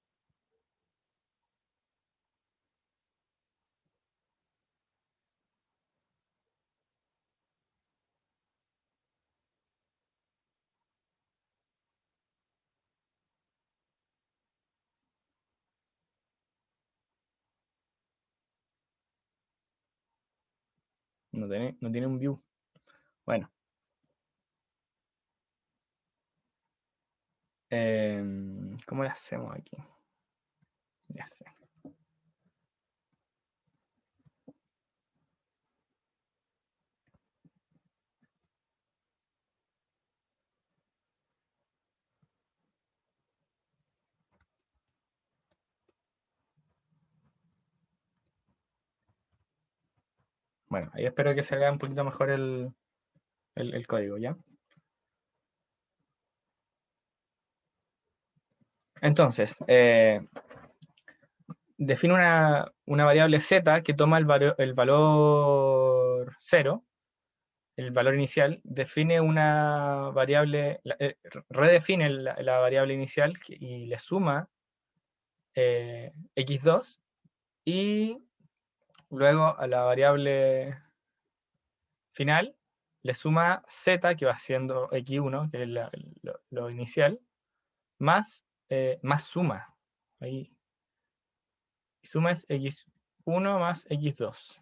[SPEAKER 1] No tiene un view. Bueno. ¿Cómo lo hacemos aquí? Ya sé. Bueno, ahí espero que se vea un poquito mejor el código, ¿ya? Entonces, define una variable z que toma el valor 0, el valor inicial, define una variable, redefine la variable inicial y le suma x2, y luego a la variable final le suma z, que va siendo x1, que es lo inicial, más suma. Ahí. Y suma es x1 más x2.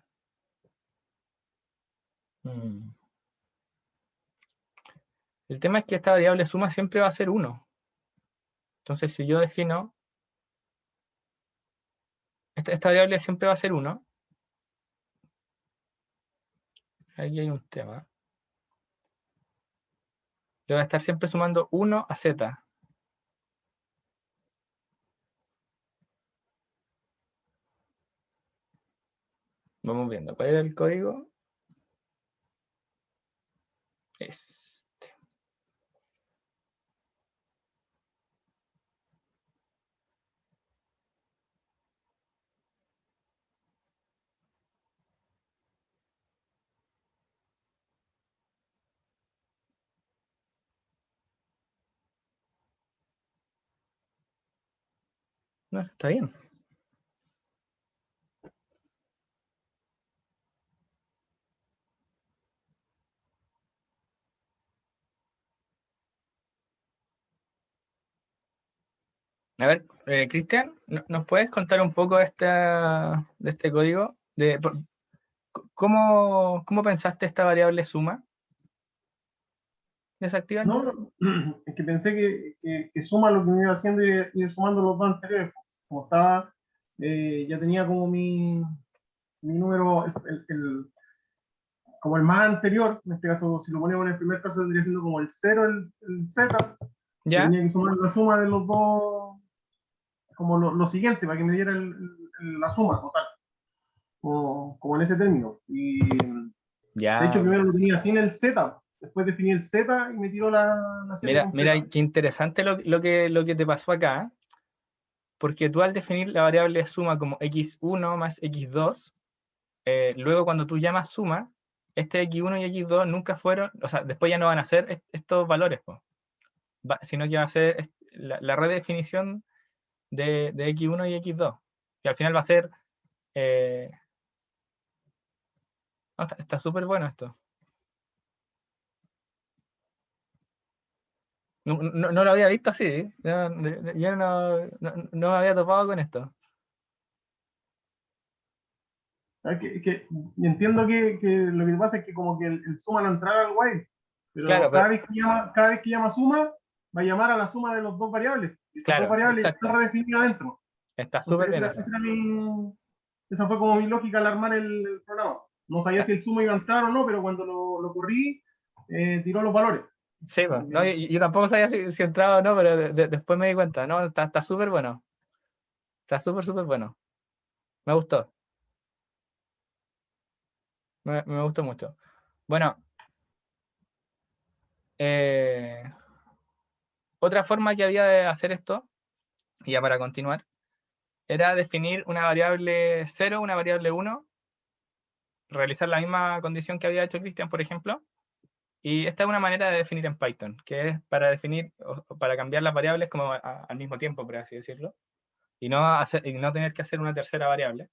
[SPEAKER 1] El tema es que esta variable suma siempre va a ser 1. Entonces, si yo defino, esta variable siempre va a ser 1. Aquí hay un tema. Le voy a estar siempre sumando 1 a z. Vamos viendo. ¿Cuál es el código? No, está bien. A ver, Cristian, ¿nos puedes contar un poco de este código? ¿Cómo pensaste esta variable suma? ¿Desactivar?
[SPEAKER 4] No, es que pensé que suma lo que me iba haciendo y ir sumando los dos anteriores. Como estaba, ya tenía como mi número, como el más anterior, en este caso, si lo ponemos en el primer caso, tendría siendo como el 0, el Z,
[SPEAKER 1] ¿Ya?
[SPEAKER 4] tenía que sumar la suma de los dos, como lo siguiente, para que me diera la suma total, como en ese término. Y
[SPEAKER 1] Ya.
[SPEAKER 4] de hecho, primero lo tenía sin el Z, después definí el Z y me tiró la Z.
[SPEAKER 1] Mira, qué interesante lo que te pasó acá, porque tú al definir la variable suma como x1 más x2, luego cuando tú llamas suma, este x1 y x2 nunca fueron, o sea, después ya no van a ser estos valores, sino que va a ser la redefinición de x1 y x2, que al final va a ser... está súper bueno esto. No lo había visto así, ¿eh? Yo no me había topado con esto.
[SPEAKER 4] Y entiendo que lo que pasa es que como que el suma no entraba al while, pero
[SPEAKER 1] Claro,
[SPEAKER 4] cada vez que llama suma, va a llamar a la suma de los dos variables. Y esas dos variables
[SPEAKER 1] exacto.
[SPEAKER 4] están redefinidas adentro.
[SPEAKER 1] Está súper bien.
[SPEAKER 4] Esa fue como mi lógica al armar el programa. No sabía si el suma iba a entrar o no, pero cuando lo corrí, tiró los valores.
[SPEAKER 1] Sí, pues, no, yo tampoco sabía si entraba o no, pero después me di cuenta. No, está súper bueno. Está súper bueno. Me gustó. Me gustó mucho. Bueno, otra forma que había de hacer esto, ya para continuar, era definir una variable 0, una variable 1, realizar la misma condición que había hecho Cristian, por ejemplo, Y esta es una manera de definir en Python, que es para definir, para cambiar las variables como al mismo tiempo, por así decirlo, y no tener que hacer una tercera variable.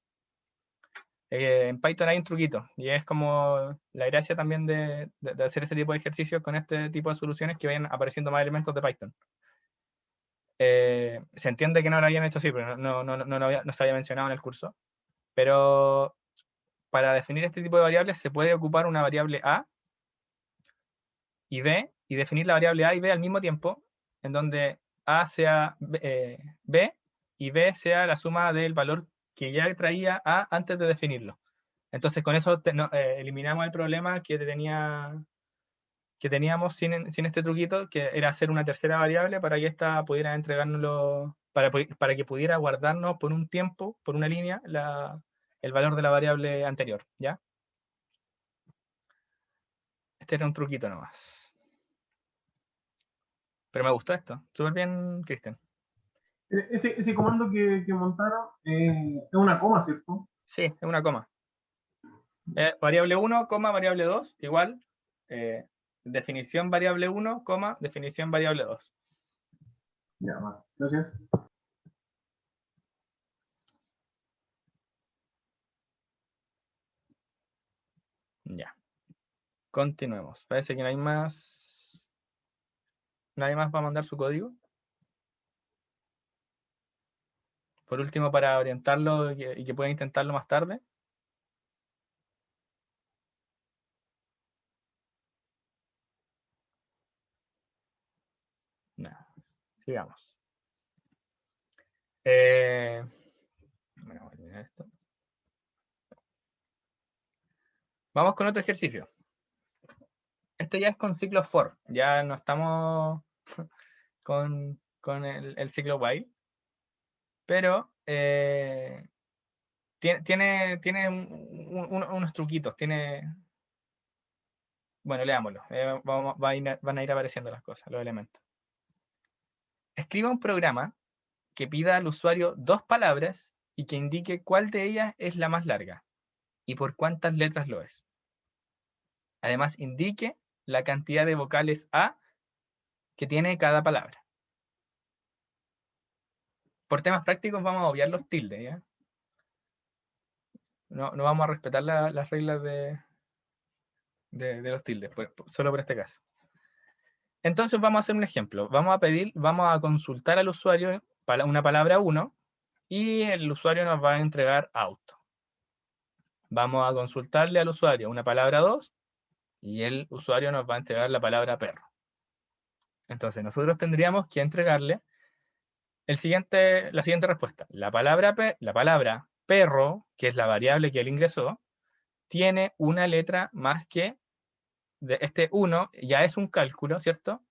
[SPEAKER 1] En Python hay un truquito, y es como la gracia también de hacer este tipo de ejercicios con este tipo de soluciones, que vayan apareciendo más elementos de Python. Se entiende que no lo habían hecho así, pero no se había mencionado en el curso. Pero para definir este tipo de variables se puede ocupar una variable A y B, y definir la variable A y B al mismo tiempo, en donde A sea B y B sea la suma del valor que ya traía A antes de definirlo. Entonces con eso eliminamos el problema que teníamos sin este truquito, que era hacer una tercera variable para que esta pudiera entregárnoslo, para que pudiera guardarnos por un tiempo, por una línea, el valor de la variable anterior, ¿ya? Este era un truquito nomás. Pero me gustó esto. Súper bien, Cristian.
[SPEAKER 4] Ese comando que montaron es una coma, ¿cierto?
[SPEAKER 1] Sí, es una coma. Variable 1, coma, variable 2, igual. Definición variable 1, coma, definición variable 2.
[SPEAKER 4] Ya, vale. Gracias.
[SPEAKER 1] Ya. Continuemos. Parece que no hay más. ¿Nadie más va a mandar su código? Por último, para orientarlo y que pueda intentarlo más tarde. Nada. Sigamos. Bueno, voy a eliminar esto. Vamos con otro ejercicio. Este ya es con ciclo for. Ya no estamos con el ciclo while. Pero tiene unos truquitos. Bueno, leámoslo. Van a ir apareciendo las cosas, los elementos. Escriba un programa que pida al usuario 2 palabras y que indique cuál de ellas es la más larga y por cuántas letras lo es. Además, indique la cantidad de vocales A que tiene cada palabra. Por temas prácticos vamos a obviar los tildes, ¿ya? No vamos a respetar las reglas de los tildes, solo por este caso. Entonces vamos a hacer un ejemplo. Vamos a consultar al usuario una palabra 1 y el usuario nos va a entregar auto. Vamos a consultarle al usuario una palabra 2 y el usuario nos va a entregar la palabra perro. Entonces nosotros tendríamos que entregarle la siguiente respuesta. La palabra perro, que es la variable que él ingresó, tiene una letra más que este 1, ya es un cálculo, ¿cierto?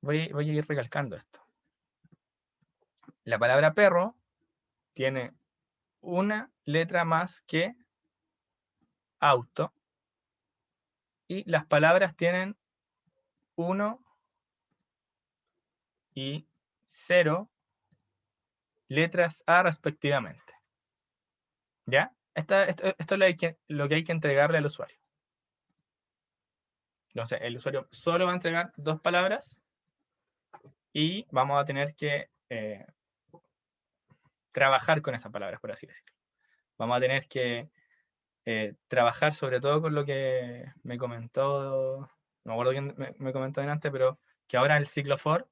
[SPEAKER 1] Voy a ir recalcando esto. La palabra perro tiene una letra más que auto y las palabras tienen 1 y 0 letras A respectivamente. ¿Ya? Esto es lo que hay que entregarle al usuario. Entonces, el usuario solo va a entregar 2 palabras y vamos a tener que trabajar con esas palabras, por así decirlo. Vamos a tener que trabajar sobre todo con lo que me comentó, no me acuerdo quién me comentó antes, pero que ahora el ciclo for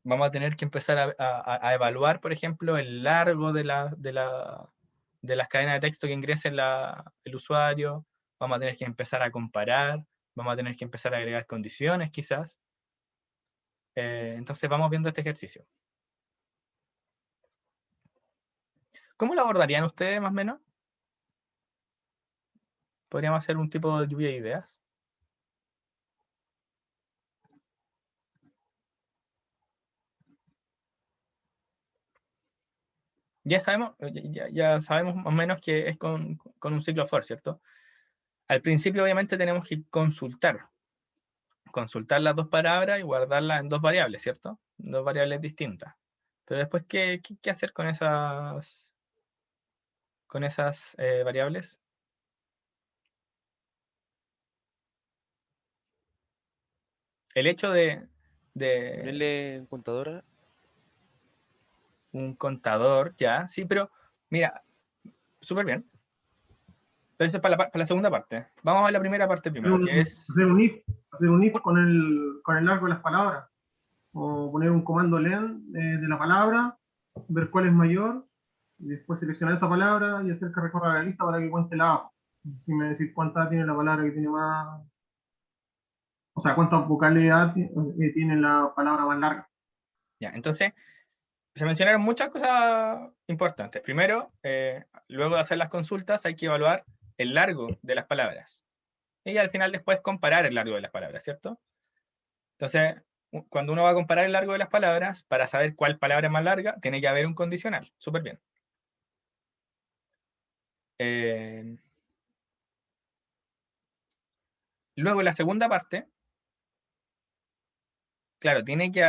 [SPEAKER 1] vamos a tener que empezar a evaluar, por ejemplo, el largo de las cadenas de texto que ingrese el usuario. Vamos a tener que empezar a comparar, vamos a tener que empezar a agregar condiciones quizás. Entonces vamos viendo este ejercicio. ¿Cómo lo abordarían ustedes más o menos? ¿Podríamos hacer un tipo de lluvia de ideas? Ya sabemos más o menos que es con un ciclo for, ¿cierto? Al principio obviamente tenemos que consultar las 2 palabras y guardarlas en 2 variables, ¿cierto? 2 variables distintas. Pero después, ¿qué hacer con esas variables? el hecho de
[SPEAKER 5] Ponerle contadora.
[SPEAKER 1] un contador, ya, sí, pero mira, súper bien. Pero eso es para la segunda parte. Vamos a la primera parte primero, que es...
[SPEAKER 4] Hacer un if con el largo de las palabras. O poner un comando len de la palabra, ver cuál es mayor, y después seleccionar esa palabra y hacer que recorra la lista para que cuente la A. Si me decís cuánta tiene la palabra que tiene más, o sea, cuántas vocales A tiene la palabra más larga.
[SPEAKER 1] Ya, entonces, se mencionaron muchas cosas importantes. Primero, luego de hacer las consultas, hay que evaluar el largo de las palabras. Y al final después comparar el largo de las palabras, ¿cierto? Entonces, cuando uno va a comparar el largo de las palabras, para saber cuál palabra es más larga, tiene que haber un condicional. Súper bien. Luego, la segunda parte, claro,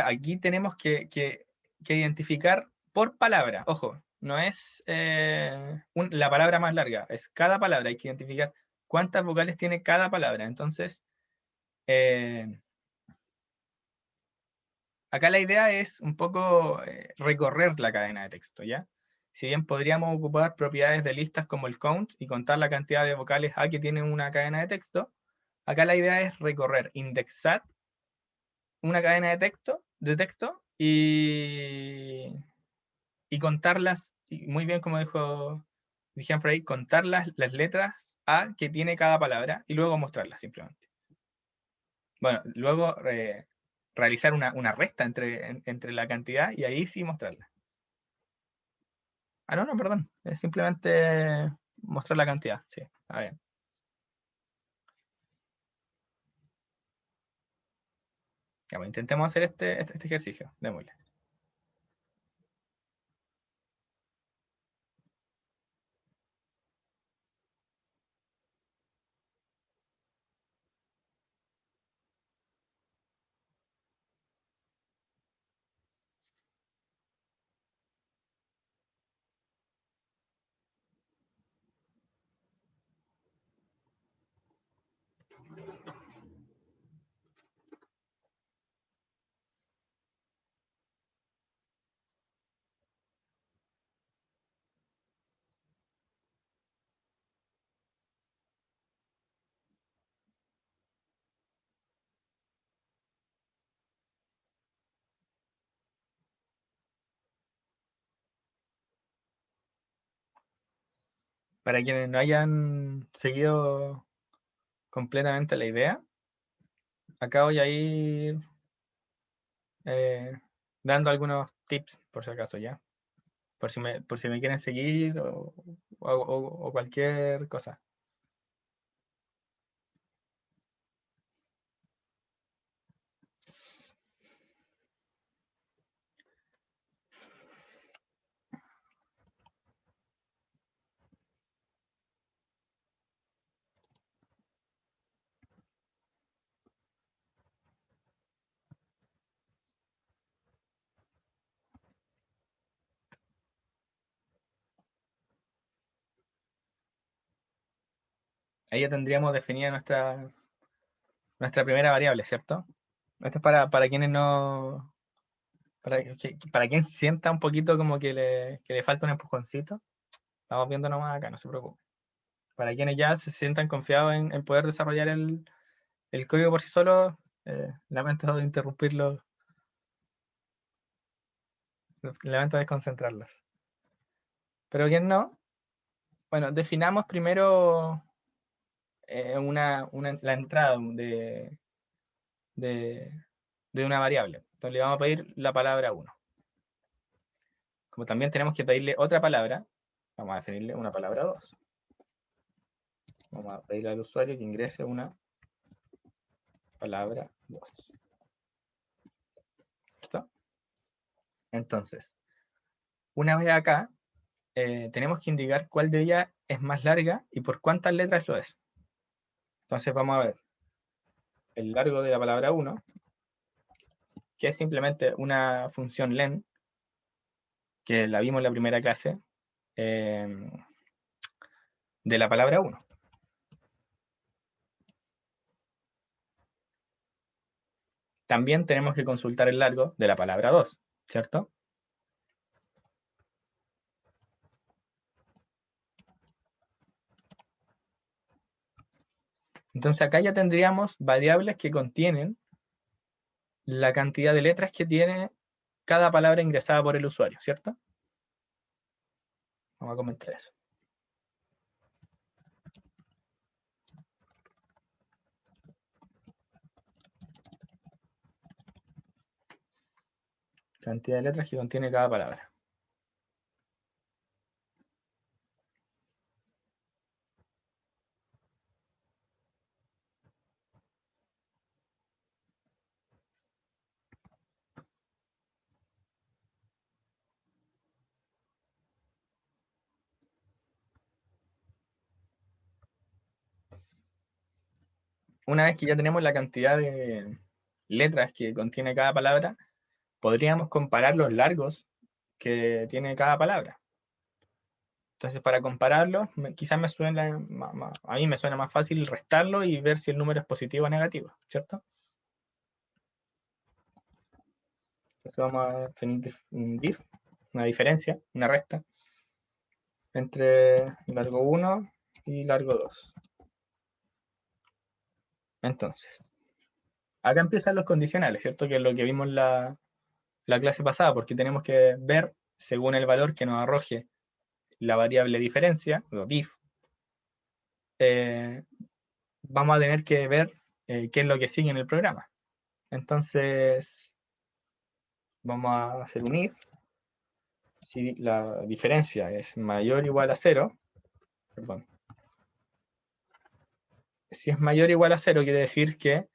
[SPEAKER 1] aquí tenemos que identificar por palabra. Ojo, no es la palabra más larga, es cada palabra. Hay que identificar cuántas vocales tiene cada palabra. Entonces, acá la idea es un poco recorrer la cadena de texto, ¿ya? Si bien podríamos ocupar propiedades de listas como el count y contar la cantidad de vocales A que tiene una cadena de texto, acá la idea es recorrer, indexar una cadena de texto y contarlas, y muy bien como dijeron por ahí, contar las letras A que tiene cada palabra y luego mostrarlas simplemente. Bueno, luego realizar una resta entre la cantidad y ahí sí mostrarla. Ah, no, perdón. Es simplemente mostrar la cantidad. Sí, a ver. Ya, pues, intentemos hacer este ejercicio. Démosle. Para quienes no hayan seguido completamente la idea, acá voy a ir dando algunos tips, por si acaso, ¿ya? Por si me quieren seguir o cualquier cosa. Ahí ya tendríamos definida nuestra primera variable, ¿cierto? Esto es para quienes no... Para quien sienta un poquito como que le falta un empujoncito. Estamos viendo nomás acá, no se preocupe. Para quienes ya se sientan confiados en poder desarrollar el código por sí solo, lamento interrumpirlos, lamento desconcentrarlos. Pero quien no, bueno, definamos primero la entrada de una variable. Entonces le vamos a pedir la palabra 1. Como también tenemos que pedirle otra palabra, vamos a definirle una palabra 2. Vamos a pedirle al usuario que ingrese una palabra 2. ¿Listo? Entonces, una vez acá, tenemos que indicar cuál de ellas es más larga y por cuántas letras lo es. Entonces vamos a ver el largo de la palabra 1, que es simplemente una función len, que la vimos en la primera clase, de la palabra 1. también tenemos que consultar el largo de la palabra 2, ¿cierto? Entonces acá ya tendríamos variables que contienen la cantidad de letras que tiene cada palabra ingresada por el usuario, ¿cierto? Vamos a comentar eso. Cantidad de letras que contiene cada palabra. Una vez que ya tenemos la cantidad de letras que contiene cada palabra, podríamos comparar los largos que tiene cada palabra. Entonces, para compararlos, quizás a mí me suena más fácil restarlo y ver si el número es positivo o negativo, ¿cierto? Entonces vamos a definir un diff, una diferencia, una resta, entre largo 1 y largo 2. Entonces, acá empiezan los condicionales, ¿cierto? Que es lo que vimos la clase pasada, porque tenemos que ver, según el valor que nos arroje la variable diferencia, o diff, vamos a tener que ver qué es lo que sigue en el programa. Entonces, vamos a hacer un if. Si la diferencia es mayor o igual a 0, perdón. Si es mayor o igual a 0, quiere decir que,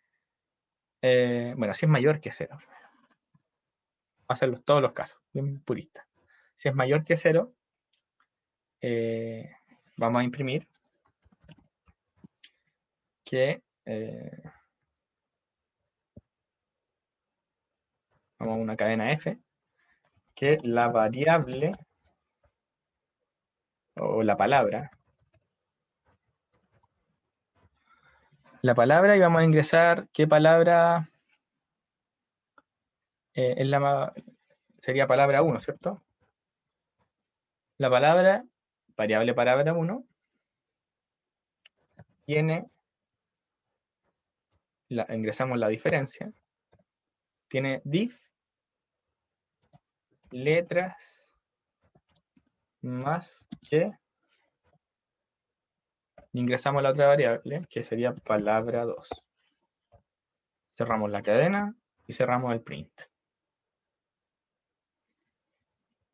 [SPEAKER 1] bueno, si es mayor que 0. Vamos a hacerlo todos los casos, bien purista. Si es mayor que 0, vamos a imprimir que, vamos a una cadena F, que la variable o la palabra, y vamos a ingresar qué palabra sería palabra 1, ¿cierto? La palabra, variable palabra 1, tiene, ingresamos la diferencia, tiene diff, letras, más que, ingresamos la otra variable, que sería palabra 2. Cerramos la cadena y cerramos el print.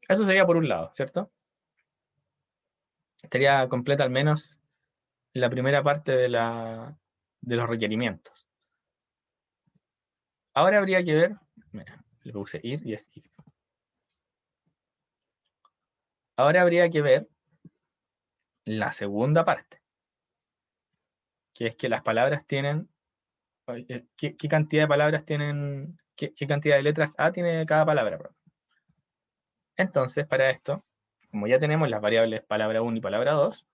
[SPEAKER 1] Eso sería por un lado, ¿cierto? Estaría completa al menos la primera parte de los requerimientos. Ahora habría que ver, mira, le puse ir y es if. Ahora habría que ver la segunda parte, que es que las palabras tienen, ¿qué cantidad de palabras tienen, qué cantidad de letras A tiene cada palabra? Entonces, para esto, como ya tenemos las variables palabra 1 y palabra 2,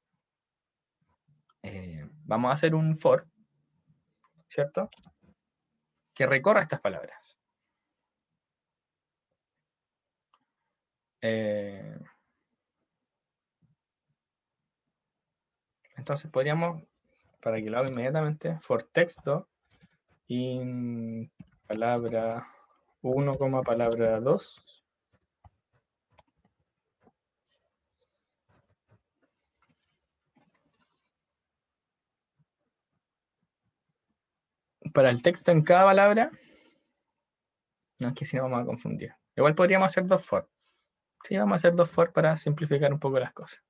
[SPEAKER 1] vamos a hacer un for, ¿cierto? Que recorra estas palabras. Entonces podríamos, para que lo haga inmediatamente, for texto in palabra 1, palabra 2. Para el texto en cada palabra, no, es que si no vamos a confundir. Igual podríamos hacer dos for. Sí, vamos a hacer dos for para simplificar un poco las cosas.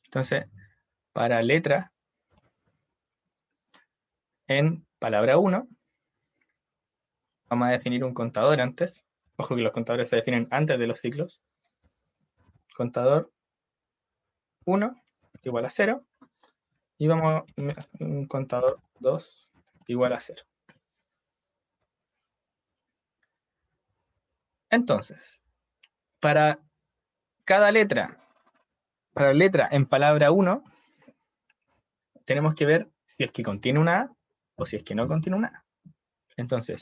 [SPEAKER 1] Entonces, para letra, en palabra 1, vamos a definir un contador antes. Ojo que los contadores se definen antes de los ciclos. Contador 1 igual a 0. Y vamos a un contador 2 igual a 0. Entonces, para cada letra, para la letra en palabra 1, tenemos que ver si es que contiene una A o si es que no contiene una A. Entonces,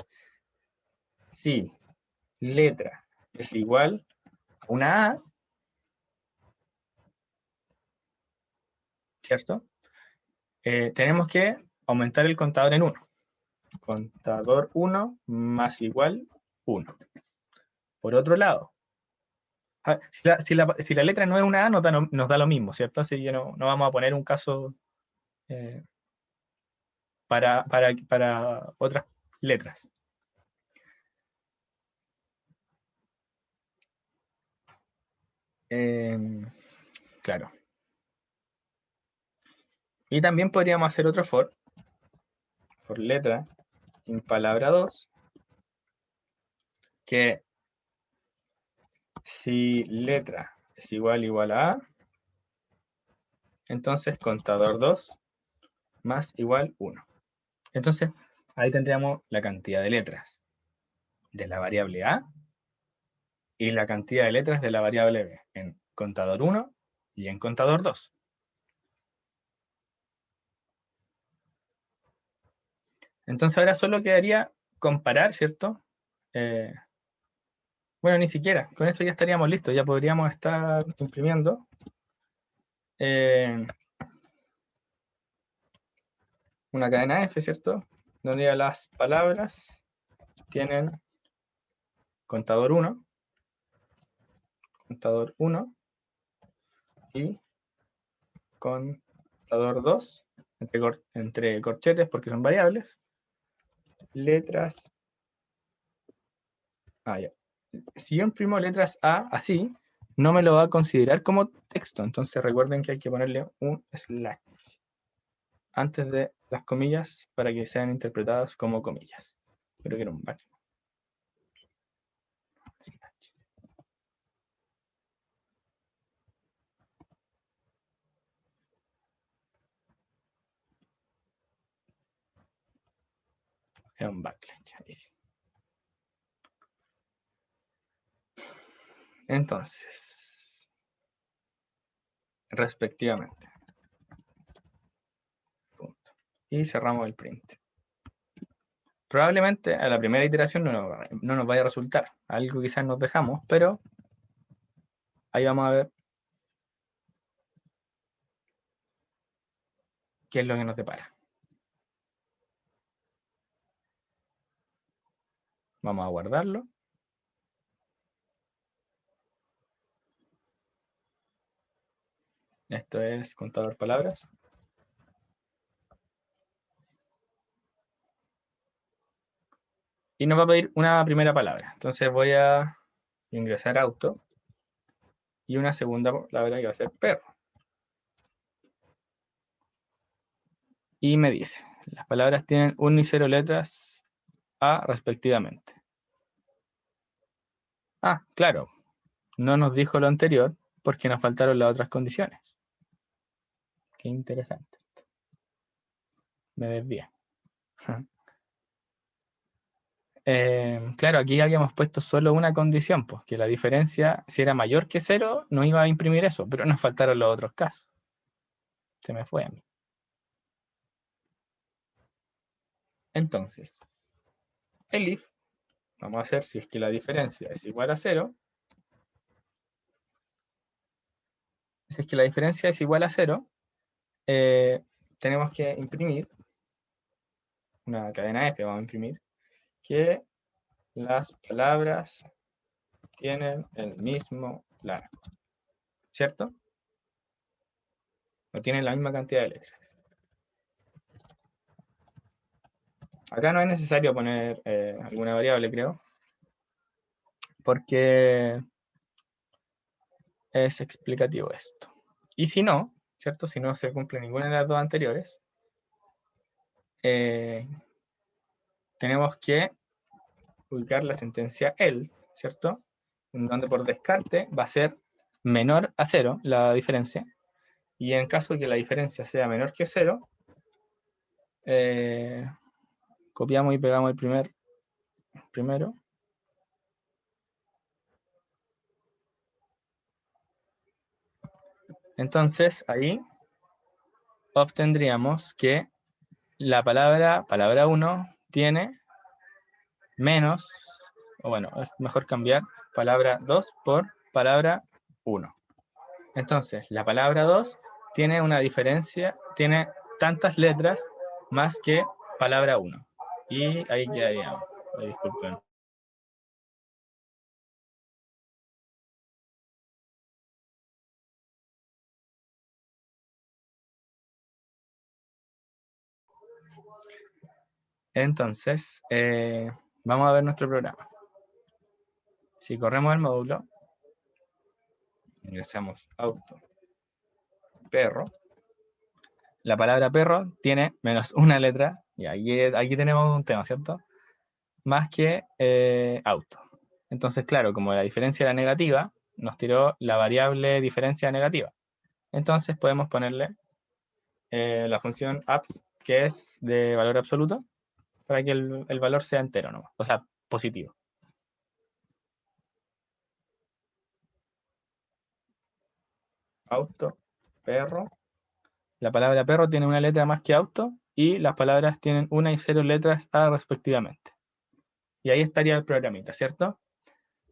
[SPEAKER 1] si letra es igual a una A, ¿cierto? Tenemos que aumentar el contador en 1. Contador 1 más igual 1. Por otro lado, si la letra no es una A, nos da lo mismo, ¿cierto? Así que no vamos a poner un caso para otras letras. Claro. Y también podríamos hacer otro for letra en palabra 2, que si letra es igual a A, entonces contador 2 más igual 1. Entonces, ahí tendríamos la cantidad de letras de la variable A y la cantidad de letras de la variable B en contador 1 y en contador 2. Entonces ahora solo quedaría comparar, ¿cierto? Bueno, ni siquiera, con eso ya estaríamos listos, ya podríamos estar imprimiendo. Una cadena F, ¿cierto? Donde las palabras tienen contador 1 y contador 2, entre corchetes porque son variables, letras. Ya. Si yo imprimo letras A así, no me lo va a considerar como texto, entonces recuerden que hay que ponerle un slash antes de las comillas para que sean interpretadas como comillas. Creo que era un back. Era un backslash. Ahí sí. Entonces, respectivamente. Punto. Y cerramos el print. Probablemente a la primera iteración no nos vaya a resultar. Algo quizás nos dejamos, pero ahí vamos a ver qué es lo que nos depara. Vamos a guardarlo. Esto es contador palabras. Y nos va a pedir una primera palabra. Entonces voy a ingresar auto. Y una segunda palabra que va a ser perro. Y me dice, las palabras tienen 1 y 0 letras A respectivamente. Claro. No nos dijo lo anterior porque nos faltaron las otras condiciones. Qué interesante. Me desvié. Claro, aquí habíamos puesto solo una condición, pues, que la diferencia, si era mayor que 0, no iba a imprimir eso, pero nos faltaron los otros casos. Se me fue a mí. Entonces, el if, vamos a hacer si es que la diferencia es igual a 0. Si es que la diferencia es igual a 0, tenemos que imprimir una cadena F, vamos a imprimir, que las palabras tienen el mismo largo, ¿cierto? O tienen la misma cantidad de letras. Acá no es necesario poner alguna variable, creo, porque es explicativo esto. Y si no, ¿cierto? Si no se cumple ninguna de las dos anteriores, tenemos que ubicar la sentencia else, ¿cierto? En donde por descarte va a ser menor a 0 la diferencia. Y en caso de que la diferencia sea menor que 0, copiamos y pegamos el primero. Entonces ahí obtendríamos que la palabra 1 tiene menos, o bueno, es mejor cambiar palabra 2 por palabra 1. Entonces, la palabra 2 tiene una diferencia, tiene tantas letras más que palabra 1. Y ahí quedaría. Disculpen. Entonces, vamos a ver nuestro programa. Si corremos el módulo, ingresamos auto, perro. La palabra perro tiene menos una letra, y aquí tenemos un tema, ¿cierto? Más que auto. Entonces, claro, como la diferencia era negativa, nos tiró la variable diferencia negativa. Entonces podemos ponerle la función abs, que es de valor absoluto, para que el valor sea entero, ¿no? O sea, positivo. Auto, perro. La palabra perro tiene una letra más que auto, y las palabras tienen 1 y 0 letras respectivamente. Y ahí estaría el programita, ¿cierto?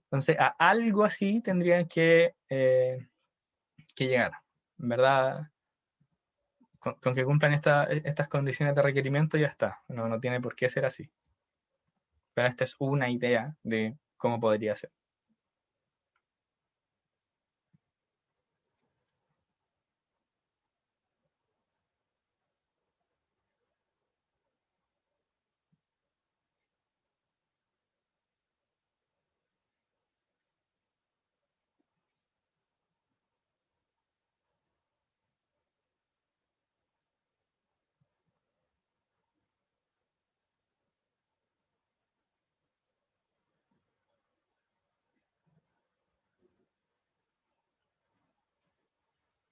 [SPEAKER 1] Entonces, a algo así tendrían que llegar. En verdad, con que cumplan estas condiciones de requerimiento ya está. No tiene por qué ser así. Pero esta es una idea de cómo podría ser.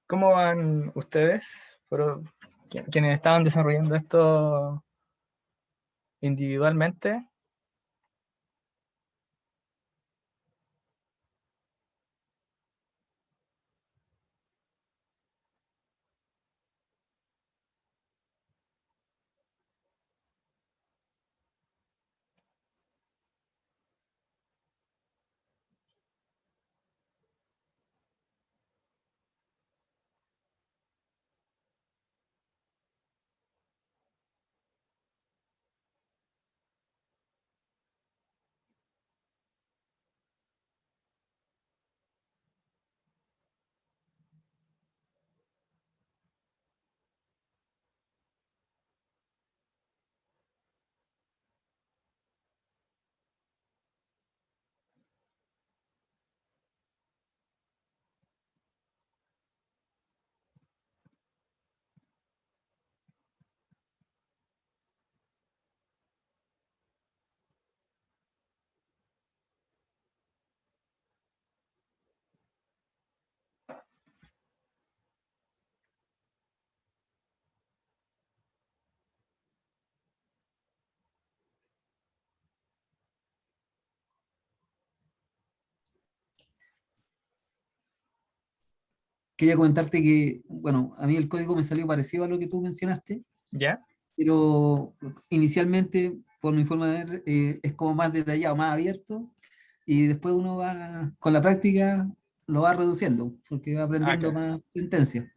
[SPEAKER 1] ¿Cómo van ustedes? Quienes estaban desarrollando esto individualmente.
[SPEAKER 3] Quería comentarte que, bueno, a mí el código me salió parecido a lo que tú mencionaste,
[SPEAKER 1] ¿Ya?
[SPEAKER 3] pero inicialmente, por mi forma de ver, es como más detallado, más abierto, y después uno va, con la práctica, lo va reduciendo, porque va aprendiendo
[SPEAKER 1] Claro.
[SPEAKER 3] más sentencias.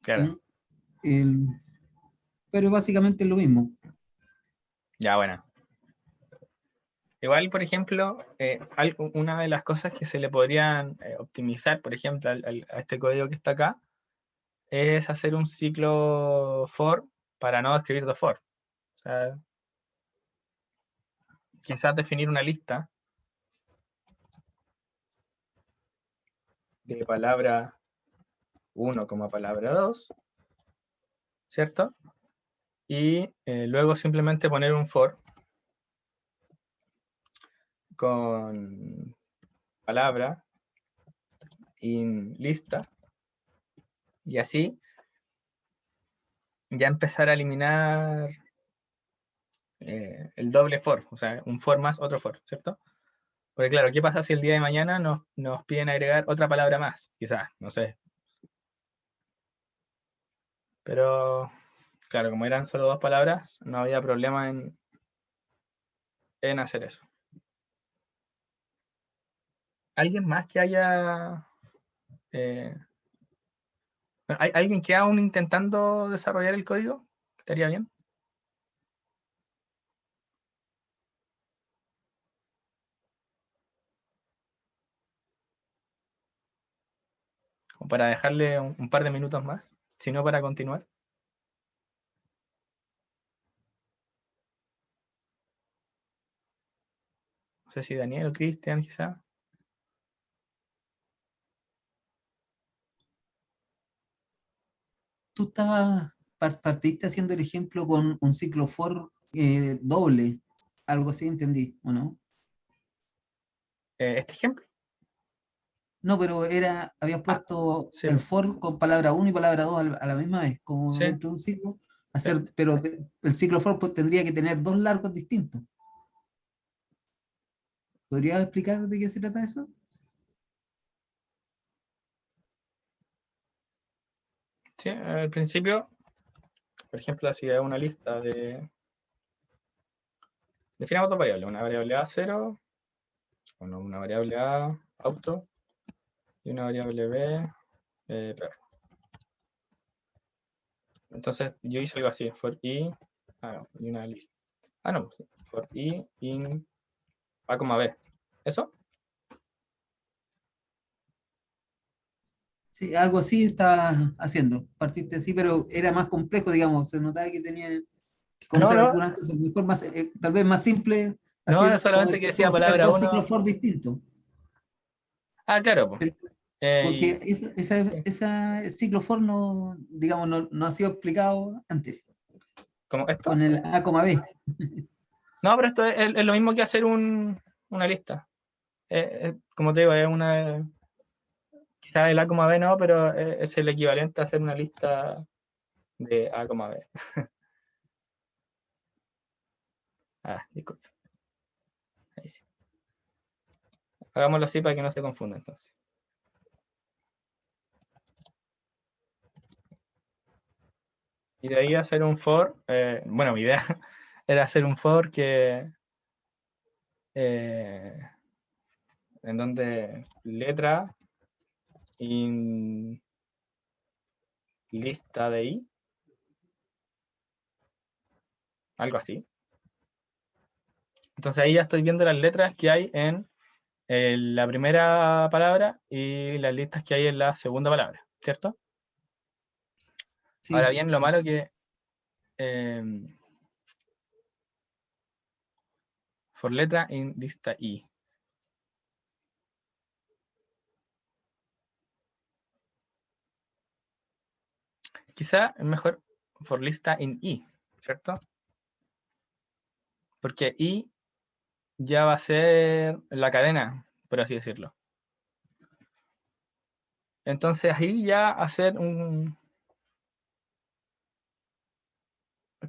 [SPEAKER 1] Claro.
[SPEAKER 3] El- pero básicamente es lo mismo.
[SPEAKER 1] Ya, bueno. Igual, por ejemplo, una de las cosas que se le podrían optimizar, por ejemplo, a este código que está acá, es hacer un ciclo for para no escribir dos for. O sea, quizás definir una lista de palabra 1 como palabra 2, ¿cierto? Y luego simplemente poner un for con palabra in lista, y así ya empezar a eliminar el doble for, o sea, un for más otro for, ¿cierto? Porque claro, ¿qué pasa si el día de mañana nos piden agregar otra palabra más? Quizás, no sé. Pero claro, como eran solo 2 palabras, no había problema en hacer eso. ¿Alguien más que haya... ¿hay alguien que aún intentando desarrollar el código? ¿Estaría bien? Como para dejarle un par de minutos más, si no para continuar. No sé si Daniel o Cristian quizá.
[SPEAKER 3] Tú partiste haciendo el ejemplo con un ciclo for doble, algo así entendí, ¿o no?
[SPEAKER 1] Este ejemplo.
[SPEAKER 3] No, pero habías puesto
[SPEAKER 1] Sí,
[SPEAKER 3] el for con palabra 1 y palabra 2 a la misma vez, como
[SPEAKER 1] sí,
[SPEAKER 3] dentro de un ciclo,
[SPEAKER 1] sí.
[SPEAKER 3] pero el ciclo for pues, tendría que tener 2 largos distintos. ¿Podrías explicar de qué se trata eso?
[SPEAKER 1] Sí, al principio, por ejemplo, si hay una lista definamos dos variables, una variable A0, bueno, una variable A, auto, y una variable B, perro. Entonces yo hice algo así, for i, no, y una lista. No, for i in A, B. ¿Eso?
[SPEAKER 3] Sí, algo así está haciendo. Partiste así, pero era más complejo, digamos. Se notaba que tenía que
[SPEAKER 1] No,
[SPEAKER 3] conocer
[SPEAKER 1] no,
[SPEAKER 3] algunas cosas, mejor más, tal vez más simple,
[SPEAKER 1] no, no
[SPEAKER 3] hacer,
[SPEAKER 1] solamente que decía
[SPEAKER 3] hacer
[SPEAKER 1] palabra
[SPEAKER 3] 2 ciclos
[SPEAKER 1] 1.
[SPEAKER 3] for distintos.
[SPEAKER 1] Claro, pues.
[SPEAKER 3] Porque
[SPEAKER 1] Sí.
[SPEAKER 3] ese ciclo for no, digamos, no ha sido explicado antes,
[SPEAKER 1] ¿Como esto?
[SPEAKER 3] con el A, B.
[SPEAKER 1] No, pero esto es lo mismo que hacer una lista. Como te digo, es una... Quizás el A, B no, pero es el equivalente a hacer una lista de A, B. Disculpe. Ahí sí. Hagámoslo así para que no se confunda entonces. Y de ahí hacer un for, bueno, mi idea era hacer un for que en donde letra in lista de i, algo así. Entonces ahí ya estoy viendo las letras que hay en la primera palabra y las listas que hay en la segunda palabra, ¿cierto? Ahora
[SPEAKER 3] Sí,
[SPEAKER 1] bien, lo malo que for letra in lista i. Quizá es mejor for lista in i, ¿cierto? Porque i ya va a ser la cadena, por así decirlo. Entonces ahí ya hacer un...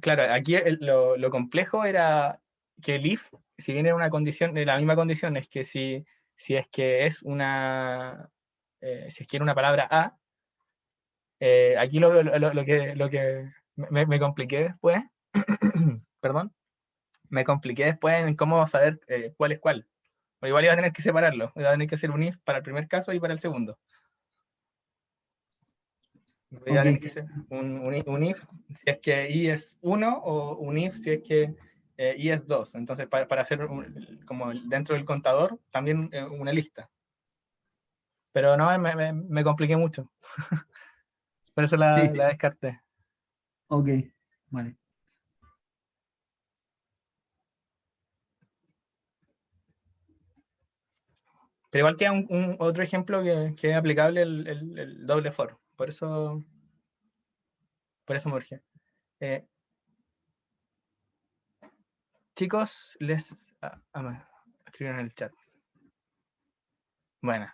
[SPEAKER 1] Claro, aquí lo complejo era que el if, si bien era una condición, la misma condición, es que si es que es una... si es que era una palabra A, aquí lo que me compliqué después, perdón, me compliqué después en cómo saber cuál es cuál. O igual iba a tener que separarlo, iba a tener que hacer un if para el primer caso y para el segundo. Iba a
[SPEAKER 3] ok,
[SPEAKER 1] tener que ser un if si es que i es 1 o un if si es que i es 2. Entonces, para hacer como dentro del contador, también una lista. Pero no, me compliqué mucho. Por eso
[SPEAKER 3] sí,
[SPEAKER 1] la descarté.
[SPEAKER 3] ok, vale.
[SPEAKER 1] Pero igual queda otro ejemplo que es aplicable el doble for. Por eso me urge. Eh, chicos, escribieron en el chat. Bueno,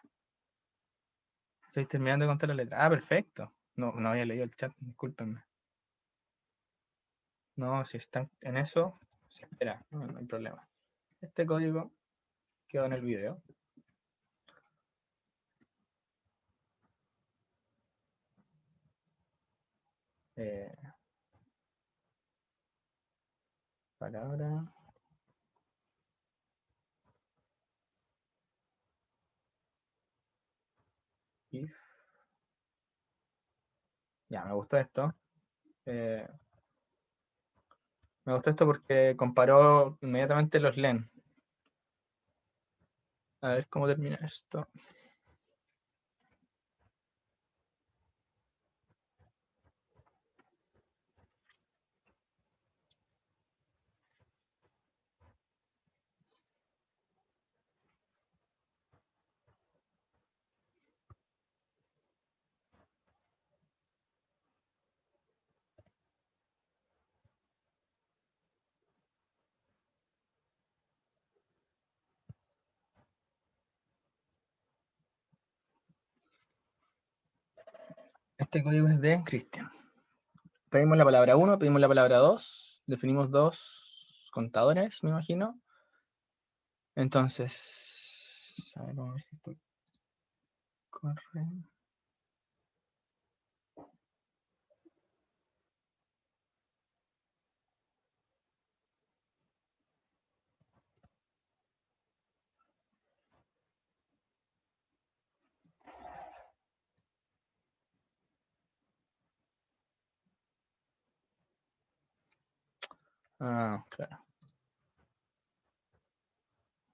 [SPEAKER 1] estoy terminando de contar la letra. Perfecto. No había leído el chat, discúlpenme. No, si están en eso, se espera, no hay problema. Este código quedó en el video. palabra. If. Ya, me gustó esto. Me gustó esto porque comparó inmediatamente los len. A ver cómo termina esto. Este código es de Cristian. Pedimos la palabra 1, pedimos la palabra 2, definimos 2 contadores, me imagino. Entonces, a ver, vamos a ver si esto corre. Ah, claro.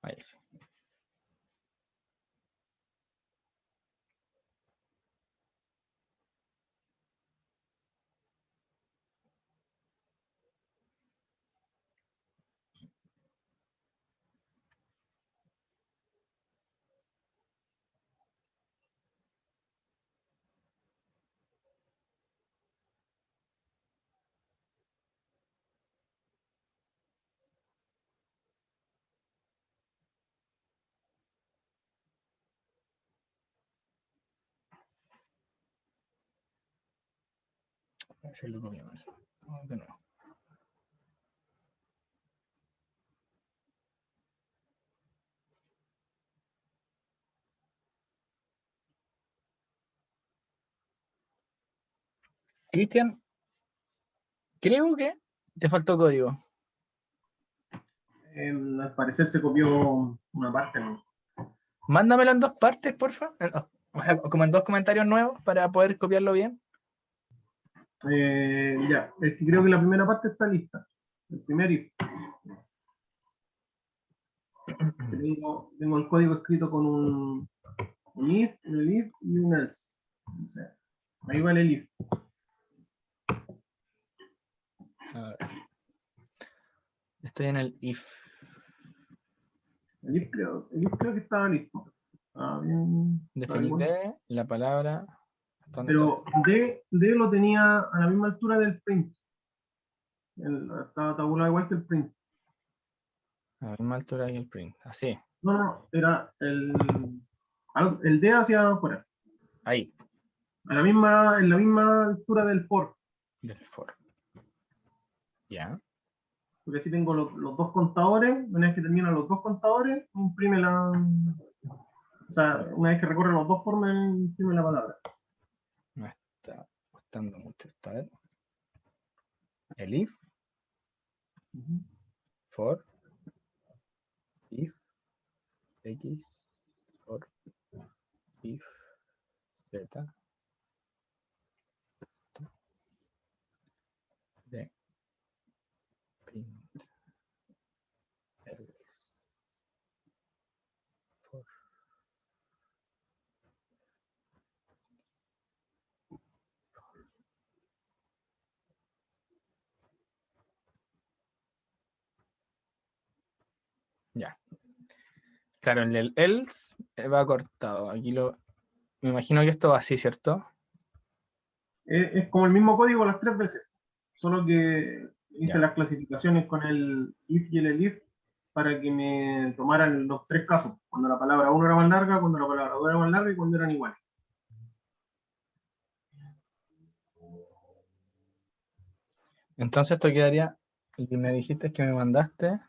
[SPEAKER 1] Ahí sí. Ese lo copiamos. Vamos de nuevo. Cristian, creo que te faltó código.
[SPEAKER 4] Al parecer se copió una parte, ¿no?
[SPEAKER 1] Mándamelo en 2 partes, porfa. O sea, como en 2 comentarios nuevos para poder copiarlo bien.
[SPEAKER 4] Ya, es que creo que la primera parte está lista. El primer if. Tengo el código escrito con un if, un if y un else. O sea, ahí vale el if.
[SPEAKER 1] A ver. Estoy en el if.
[SPEAKER 4] El if creo que estaba listo. Bien,
[SPEAKER 1] Definir
[SPEAKER 4] igual.
[SPEAKER 1] de la palabra.
[SPEAKER 4] Pero D lo tenía a la misma altura del print. Estaba tabulado igual que el print.
[SPEAKER 1] A la misma altura que el print. Así.
[SPEAKER 4] No, era el D hacia afuera.
[SPEAKER 1] Ahí.
[SPEAKER 4] En la misma altura del for.
[SPEAKER 1] Del for. Ya.
[SPEAKER 4] Porque así tengo los 2 contadores. Una vez que terminan los 2 contadores, imprime la. O sea, una vez que recorre los 2 formas, imprime la palabra.
[SPEAKER 1] Me está gustando mucho esto. A ver. El if. For. If. X. For. If. Z. De. Print. Else. For. Ya. Claro, en el else va cortado. Aquí lo. Me imagino que esto va así, ¿cierto?
[SPEAKER 4] Es como el mismo código las 3 veces. Solo que hice
[SPEAKER 1] Ya.
[SPEAKER 4] las clasificaciones con el if y el elif para que me tomaran los 3 casos. Cuando la palabra 1 era más larga, cuando la palabra 2 era más larga y cuando eran iguales.
[SPEAKER 1] Entonces esto quedaría. Y me dijiste que me mandaste.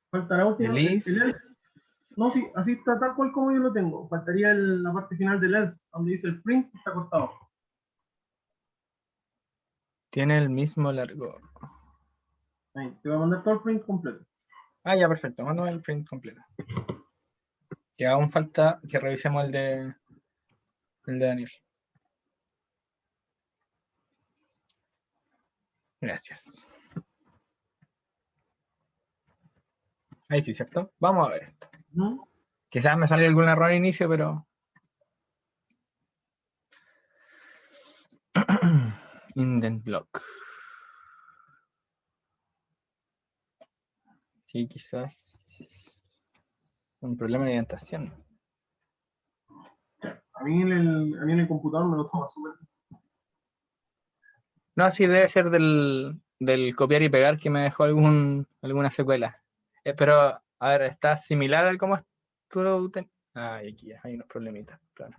[SPEAKER 4] Falta la última.
[SPEAKER 1] El if.
[SPEAKER 4] El else. No, sí, así está tal cual como yo lo tengo. Faltaría la parte final del else, donde dice el print, está cortado.
[SPEAKER 1] Tiene el mismo largo.
[SPEAKER 4] Ahí, te voy a mandar todo el print completo.
[SPEAKER 1] Ah, ya, perfecto. Mándame el print completo. Que aún falta que revisemos el de Daniel. Gracias. Ahí sí, ¿cierto? Vamos a ver esto.
[SPEAKER 4] ¿No?
[SPEAKER 1] Quizás me salió algún error al inicio, pero... Indent block. Sí, quizás un problema de indentación.
[SPEAKER 4] A mí en el computador me lo toma súper.
[SPEAKER 1] No, sí, debe ser del copiar y pegar que me dejó alguna secuela. Pero, a ver, ¿está similar al cómo tú lo ten... Ah, aquí ya, hay unos problemitas, claro.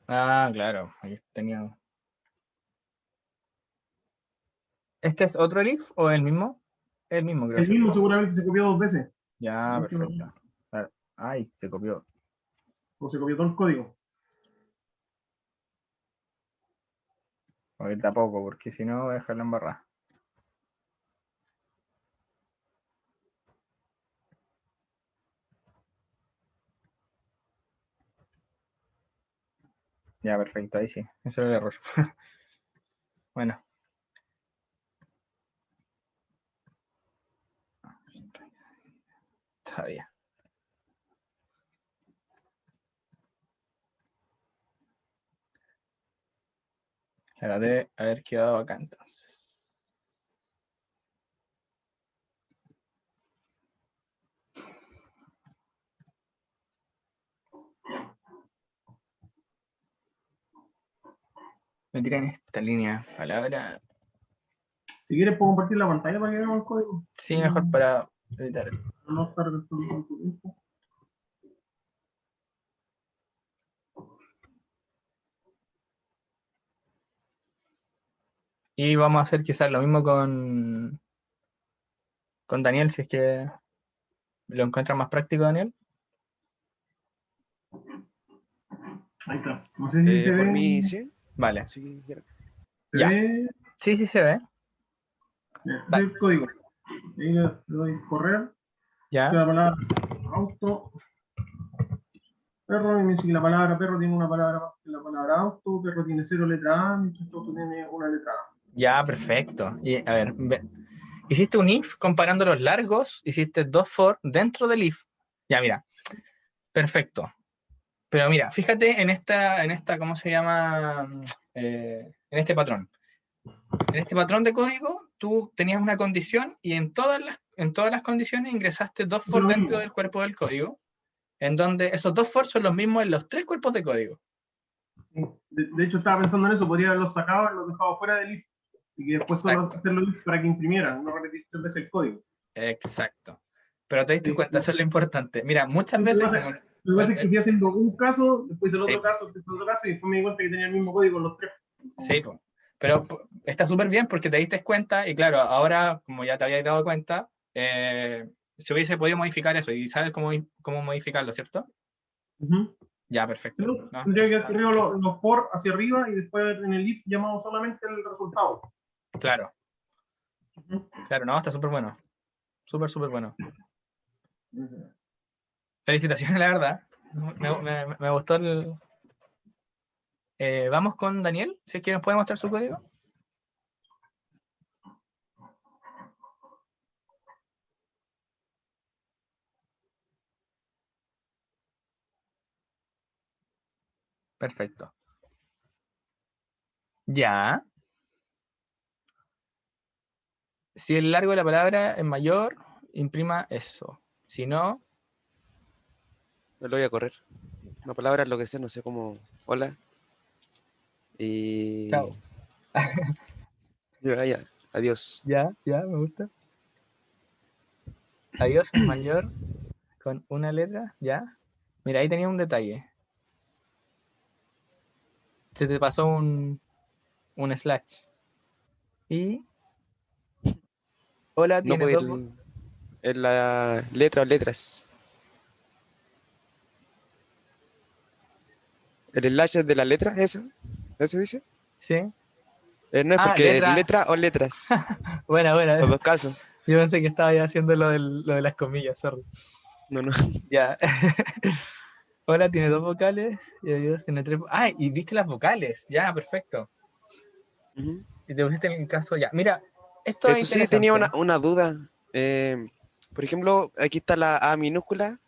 [SPEAKER 1] Ah, claro, ahí tenía... ¿Este es otro elif o el mismo? El mismo, creo,
[SPEAKER 4] El mismo
[SPEAKER 1] ¿cierto?
[SPEAKER 4] seguramente se copió 2 veces.
[SPEAKER 1] Ya, perfecto. A ver, ay, se copió.
[SPEAKER 4] O se copió todo el código.
[SPEAKER 1] Ahorita poco, porque si no voy a dejarla embarrada. Ya, perfecto, ahí sí. Eso era el error. Bueno. Está bien. Ahora debe haber quedado acá entonces. Me tiran esta línea palabra.
[SPEAKER 4] Si quieres puedo compartir la pantalla para que veamos el código.
[SPEAKER 1] Sí, mejor para evitar.
[SPEAKER 4] No estar gastando tanto tiempo.
[SPEAKER 1] Y vamos a hacer quizás lo mismo con Daniel, si es que lo encuentra más práctico, Daniel.
[SPEAKER 4] Ahí está. No sé si se
[SPEAKER 5] Por
[SPEAKER 4] ve.
[SPEAKER 5] mí, sí.
[SPEAKER 1] Vale.
[SPEAKER 5] Sí,
[SPEAKER 4] ¿Se
[SPEAKER 1] Ya.
[SPEAKER 4] ve?
[SPEAKER 1] Sí, sí se ve.
[SPEAKER 4] Ya, este es el código. Ahí le doy correr.
[SPEAKER 1] Ya.
[SPEAKER 4] La palabra auto. Perro, y me dice que la palabra perro tiene una palabra más que la palabra auto. Perro tiene 0 letra A, mientras que auto tiene una letra A.
[SPEAKER 1] Ya, perfecto. Y a ver, hiciste un if comparando los largos, hiciste dos for dentro del if. Ya, mira. Perfecto. Pero mira, fíjate en esta, ¿cómo se llama? En este patrón. En este patrón de código, tú tenías una condición y en todas las condiciones ingresaste dos for dentro del cuerpo del código, en donde esos dos for son los mismos en los tres cuerpos de código.
[SPEAKER 4] Sí. De hecho, estaba pensando en eso. Podría haberlos sacado, haberlos dejado fuera del if. Y que después solo
[SPEAKER 1] Exacto.
[SPEAKER 4] hacerlo if para que imprimieran, no repetir 3 veces el código.
[SPEAKER 1] Exacto. Pero te diste
[SPEAKER 4] Sí.
[SPEAKER 1] cuenta, eso es lo importante. Mira, muchas
[SPEAKER 4] Lo que
[SPEAKER 1] veces...
[SPEAKER 4] pasa es que fui haciendo un caso, después el otro
[SPEAKER 1] Sí.
[SPEAKER 4] caso, después el otro caso, y después me di cuenta que tenía el mismo código en los tres.
[SPEAKER 1] Sí, po. Pero está súper bien porque te diste cuenta y claro, ahora, como ya te habías dado cuenta, se hubiese podido modificar eso y sabes cómo modificarlo, ¿cierto?
[SPEAKER 4] Ujú.
[SPEAKER 1] Ya, perfecto.
[SPEAKER 4] ¿Sí?
[SPEAKER 1] ¿No?
[SPEAKER 4] Tendría que hacer los for hacia arriba y después en el if llamado solamente el resultado.
[SPEAKER 1] Claro,
[SPEAKER 4] Ujú.
[SPEAKER 1] claro, no, está súper bueno. Súper, súper bueno.
[SPEAKER 4] Ujú.
[SPEAKER 1] Felicitaciones, la verdad. Me gustó vamos con Daniel, si es que nos puede mostrar su código. Perfecto. Ya. Si el largo de la palabra es mayor, imprima eso. Si no,
[SPEAKER 5] No lo voy a correr. Una palabra, lo que sea, no sé cómo hola. Y
[SPEAKER 1] Chao.
[SPEAKER 5] ya, adiós.
[SPEAKER 1] Ya, me gusta. Adiós es mayor con una letra, ya. Mira, ahí tenía un detalle. Se te pasó un slash. Y hola
[SPEAKER 5] No
[SPEAKER 1] tiene
[SPEAKER 5] puedo
[SPEAKER 1] dos.
[SPEAKER 5] ir en la letra o letras. ¿El slash es de la letra? ¿Eso? ¿Eso dice?
[SPEAKER 1] Sí.
[SPEAKER 5] No es
[SPEAKER 1] Ah,
[SPEAKER 5] porque
[SPEAKER 1] letra.
[SPEAKER 5] letra o letras.
[SPEAKER 1] Buena.
[SPEAKER 5] Los dos casos.
[SPEAKER 1] Yo pensé que estaba ya haciendo lo de las comillas, sorry.
[SPEAKER 5] No, no.
[SPEAKER 1] Ya. Hola tiene dos vocales y adiós tiene tres. Ah, y viste las vocales. Ya, perfecto.
[SPEAKER 5] Ujú.
[SPEAKER 1] Y te pusiste en el caso ya. Mira, esto es
[SPEAKER 5] Eso sí, tenía
[SPEAKER 1] interesante.
[SPEAKER 5] una duda. Por ejemplo, aquí está la A minúscula.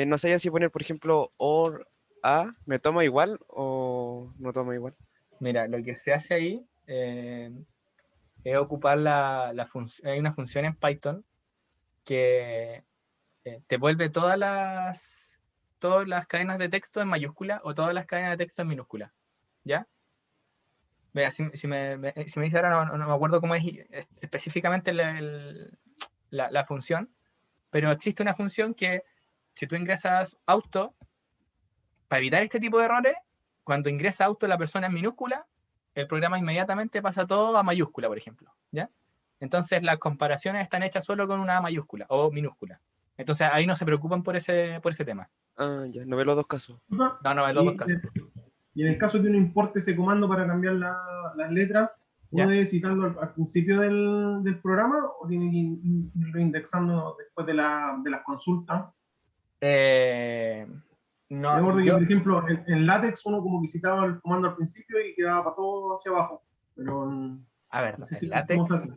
[SPEAKER 5] No sabía si poner, por ejemplo, OR A. ¿Me toma igual o no toma igual?
[SPEAKER 1] Mira, lo que se hace ahí es ocupar la función. Hay una función en Python que te vuelve todas las cadenas de texto en mayúscula o todas las cadenas de texto en minúscula. ¿Ya? Mira, si me dice ahora, no me acuerdo cómo es específicamente la función, pero existe una función que si tú ingresas auto, para evitar este tipo de errores, cuando ingresa auto la persona en minúscula, el programa inmediatamente pasa todo a mayúscula, por ejemplo. ¿Ya? Entonces las comparaciones están hechas solo con una mayúscula o minúscula. Entonces ahí no se preocupan por ese tema.
[SPEAKER 5] Ah, ya, no ve los dos casos.
[SPEAKER 1] No, en los dos
[SPEAKER 4] Y,
[SPEAKER 1] casos.
[SPEAKER 4] y en el caso que uno importe ese comando para cambiar las letras, ¿uno
[SPEAKER 1] ¿Ya?
[SPEAKER 4] debe citarlo al principio del programa o tiene que irlo indexando después de las consultas?
[SPEAKER 1] No,
[SPEAKER 4] Recuerdo que,
[SPEAKER 1] yo,
[SPEAKER 4] por ejemplo, en LaTeX uno como que citaba el comando al principio y quedaba para todo hacia abajo. Pero
[SPEAKER 1] a ver,
[SPEAKER 4] no sé
[SPEAKER 1] en
[SPEAKER 4] si cómo
[SPEAKER 1] LaTeX,
[SPEAKER 4] se hace.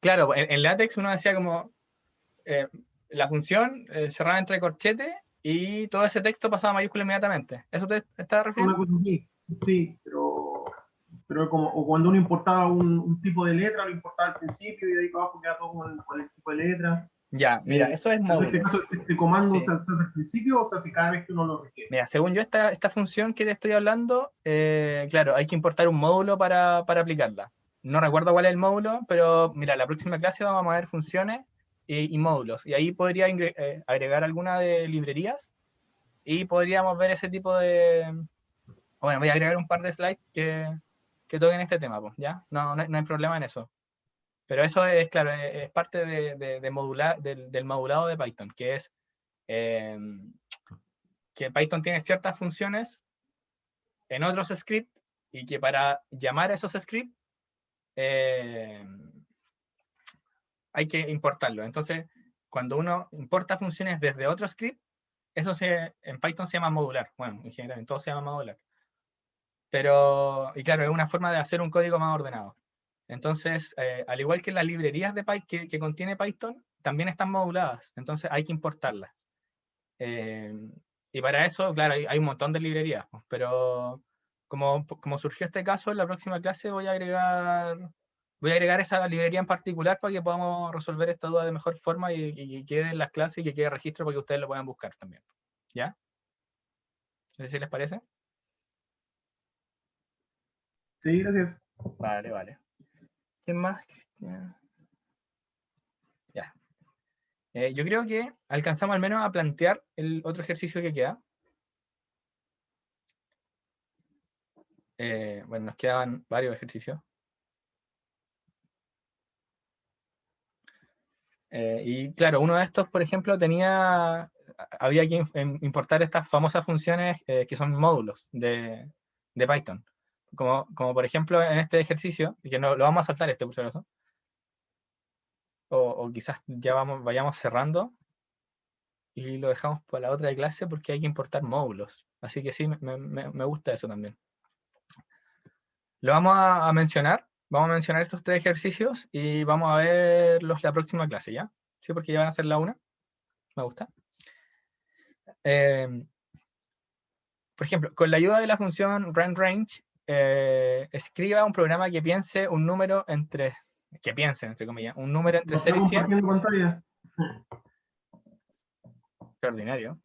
[SPEAKER 1] claro, en LaTeX uno decía como la función cerrada entre corchetes y todo ese texto pasaba a mayúscula inmediatamente. ¿Eso te estás
[SPEAKER 4] Una
[SPEAKER 1] refiriendo?
[SPEAKER 4] cosa así, sí, pero como o cuando uno importaba un tipo de letra, lo importaba al principio y de ahí para abajo queda todo con el tipo de letra.
[SPEAKER 1] Ya, mira, eso es
[SPEAKER 4] En este
[SPEAKER 1] módulos.
[SPEAKER 4] caso, este comando
[SPEAKER 1] Sí.
[SPEAKER 4] se hace al principio o se hace cada vez que uno lo requiere.
[SPEAKER 1] Mira, según yo, esta función que te estoy hablando, claro, hay que importar un módulo para aplicarla. No recuerdo cuál es el módulo, pero mira, la próxima clase vamos a ver funciones y módulos. Y ahí podría agregar alguna de librerías y podríamos ver ese tipo de... Bueno, voy a agregar un par de slides que toquen este tema, pues, ¿ya? No hay problema en eso. Pero eso es, claro, es parte de modular, del modulado de Python, que es que Python tiene ciertas funciones en otros scripts y que para llamar a esos scripts hay que importarlo. Entonces, cuando uno importa funciones desde otro script, eso en Python se llama modular. Bueno, en general, en todo se llama modular. Pero, y claro, es una forma de hacer un código más ordenado. Entonces, al igual que las librerías de Python que contiene Python, también están moduladas. Entonces, hay que importarlas. Y para eso, claro, hay un montón de librerías, pues, pero como surgió este caso, en la próxima clase voy a agregar esa librería en particular para que podamos resolver esta duda de mejor forma y quede en las clases y que quede registro para que ustedes lo puedan buscar también. ¿Ya? No sé si les parece.
[SPEAKER 4] Sí, gracias.
[SPEAKER 1] Vale. ¿Quién más? Ya. Yo creo que alcanzamos al menos a plantear el otro ejercicio que queda. Bueno, nos quedaban varios ejercicios. Y claro, uno de estos, por ejemplo, había que importar estas famosas funciones que son módulos de Python. Como por ejemplo en este ejercicio, y que no, lo vamos a saltar por si acaso, o quizás ya vayamos cerrando y lo dejamos para la otra clase porque hay que importar módulos. Así que sí, me gusta eso también. Lo vamos a mencionar. Vamos a mencionar estos tres ejercicios y vamos a verlos la próxima clase, ¿ya? Sí, porque ya van a ser la una. Me gusta. Por ejemplo, con la ayuda de la función randRange, escriba un programa que piense un número entre comillas, un número entre
[SPEAKER 4] ¿No está
[SPEAKER 1] 0 y 100.
[SPEAKER 4] compartiendo pantalla?
[SPEAKER 1] Extraordinario.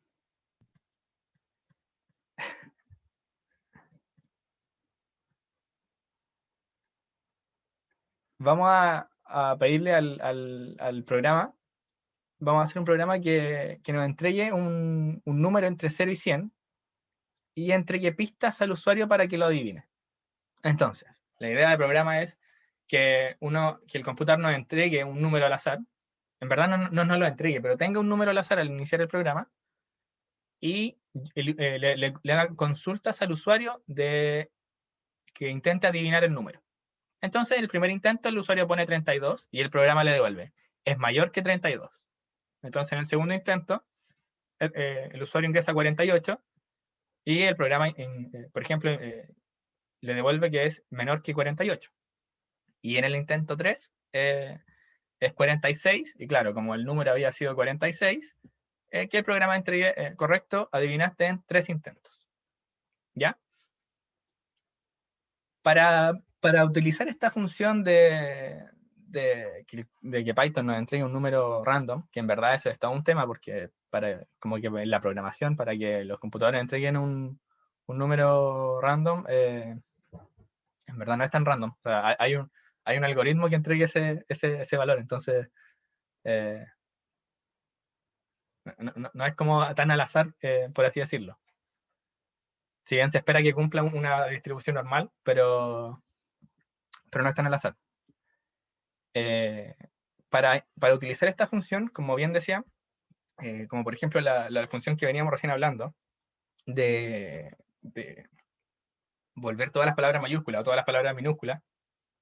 [SPEAKER 1] vamos a pedirle al programa, vamos a hacer un programa que nos entregue un número entre 0 y 100 y entregue pistas al usuario para que lo adivine. Entonces, la idea del programa es que el computador nos entregue un número al azar, en verdad no nos lo entregue, pero tenga un número al azar al iniciar el programa, y le haga consultas al usuario que intente adivinar el número. Entonces, el primer intento el usuario pone 32 y el programa le devuelve, es mayor que 32. Entonces, en el segundo intento, el usuario ingresa 48 y el programa, por ejemplo, le devuelve que es menor que 48. Y en el intento 3 es 46, y claro, como el número había sido 46, que el programa entregue correcto, adivinaste en 3 intentos. ¿Ya? Para utilizar esta función de que Python nos entregue un número random, que en verdad eso es todo un tema, porque como que en la programación, para que los computadores entreguen un número random, en verdad no es tan random. O sea, hay un algoritmo que entregue ese valor, entonces no es como tan al azar, por así decirlo. Si bien se espera que cumpla una distribución normal, pero no es tan al azar. Para utilizar esta función, como bien decía, como por ejemplo la función que veníamos recién hablando, de volver todas las palabras mayúsculas o todas las palabras minúsculas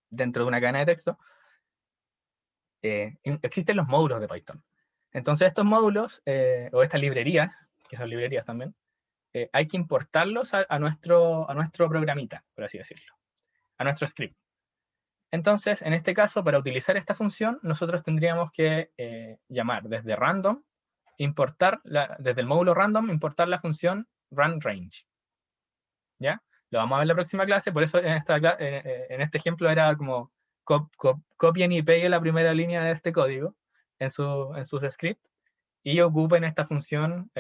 [SPEAKER 1] dentro de una cadena de texto, existen los módulos de Python. Entonces estos módulos, o estas librerías, que son librerías también, hay que importarlos a nuestro programita, por así decirlo, a nuestro script. Entonces, en este caso, para utilizar esta función, nosotros tendríamos que llamar desde random, desde el módulo random, importar la función runRange. ¿Ya? Lo vamos a ver en la próxima clase, por eso en este ejemplo era como copien y peguen la primera línea de este código en sus scripts y ocupen esta función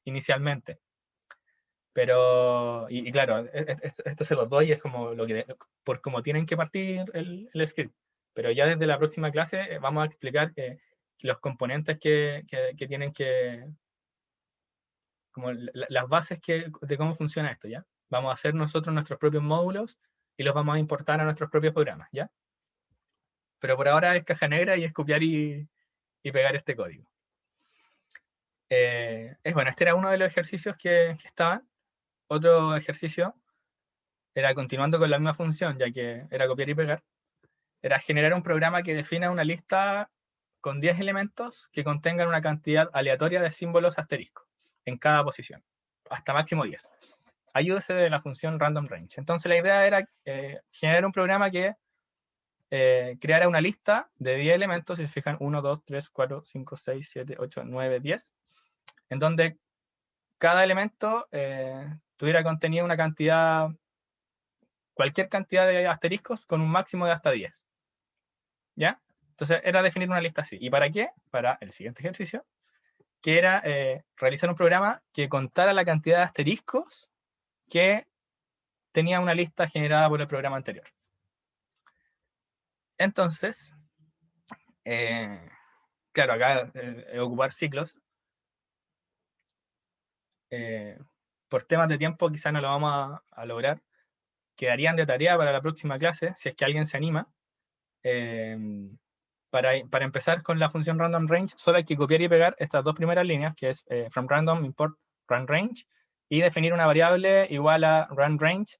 [SPEAKER 1] inicialmente. Pero, y claro, esto se los doy, es como por cómo tienen que partir el script. Pero ya desde la próxima clase vamos a explicar los componentes que tienen que, como las bases de cómo funciona esto, ¿ya? Vamos a hacer nosotros nuestros propios módulos y los vamos a importar a nuestros propios programas, ¿ya? Pero por ahora es caja negra y es copiar y pegar este código. Bueno, este era uno de los ejercicios que estaban. Otro ejercicio era, continuando con la misma función, ya que era copiar y pegar, era generar un programa que defina una lista con 10 elementos que contengan una cantidad aleatoria de símbolos asterisco en cada posición, hasta máximo 10. Ayúdese de la función random range. Entonces la idea era generar un programa que creara una lista de 10 elementos, si se fijan, 1, 2, 3, 4, 5, 6, 7, 8, 9, 10, en donde cada elemento tuviera contenido una cantidad, cualquier cantidad de asteriscos con un máximo de hasta 10. ¿Ya? Entonces era definir una lista así. ¿Y para qué? Para el siguiente ejercicio, que era realizar un programa que contara la cantidad de asteriscos que tenía una lista generada por el programa anterior. Entonces, claro, acá ocupar ciclos. Por temas de tiempo quizás no lo vamos a lograr. Quedarían de tarea para la próxima clase, si es que alguien se anima. Para empezar con la función random range, solo hay que copiar y pegar estas dos primeras líneas, que es from random import runRange, y definir una variable igual a runRange,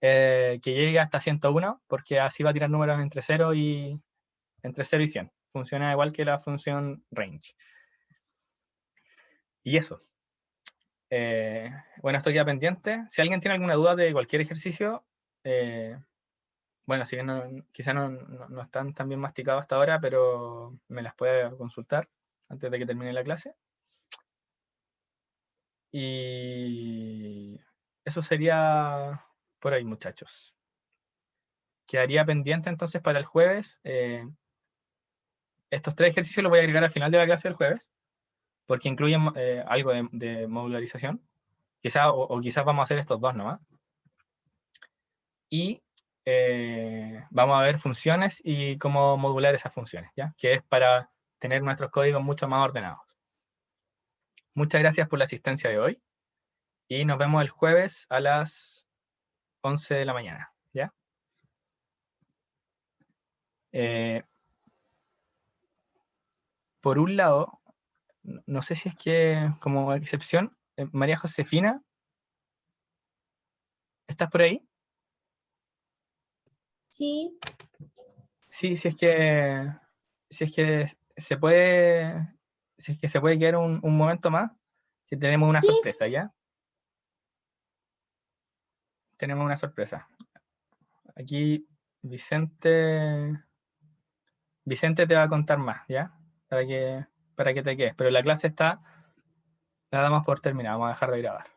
[SPEAKER 1] que llegue hasta 101, porque así va a tirar números entre 0 y 100. Funciona igual que la función range. Y eso. Bueno, esto queda pendiente. Si alguien tiene alguna duda de cualquier ejercicio, bueno, si bien quizás no están tan bien masticados hasta ahora, pero me las puede consultar antes de que termine la clase. Y eso sería por ahí, muchachos. Quedaría pendiente entonces para el jueves. Estos 3 ejercicios los voy a agregar al final de la clase del jueves, porque incluyen algo de modularización. O quizás vamos a hacer estos 2 nomás. Y vamos a ver funciones y cómo modular esas funciones, ¿ya? Que es para tener nuestros códigos mucho más ordenados. Muchas gracias por la asistencia de hoy y nos vemos el jueves a las 11 de la mañana, ¿ya? Por un lado, no sé si es que como excepción, María Josefina, ¿estás por ahí?
[SPEAKER 2] Sí,
[SPEAKER 1] Sí, si es que se puede, si es que se puede quedar un momento más, que tenemos una
[SPEAKER 2] Sí.
[SPEAKER 1] sorpresa, ¿ya? Tenemos una sorpresa. Aquí Vicente te va a contar más, ¿ya? Para que te quedes. Pero la clase la damos por terminada, vamos a dejar de grabar.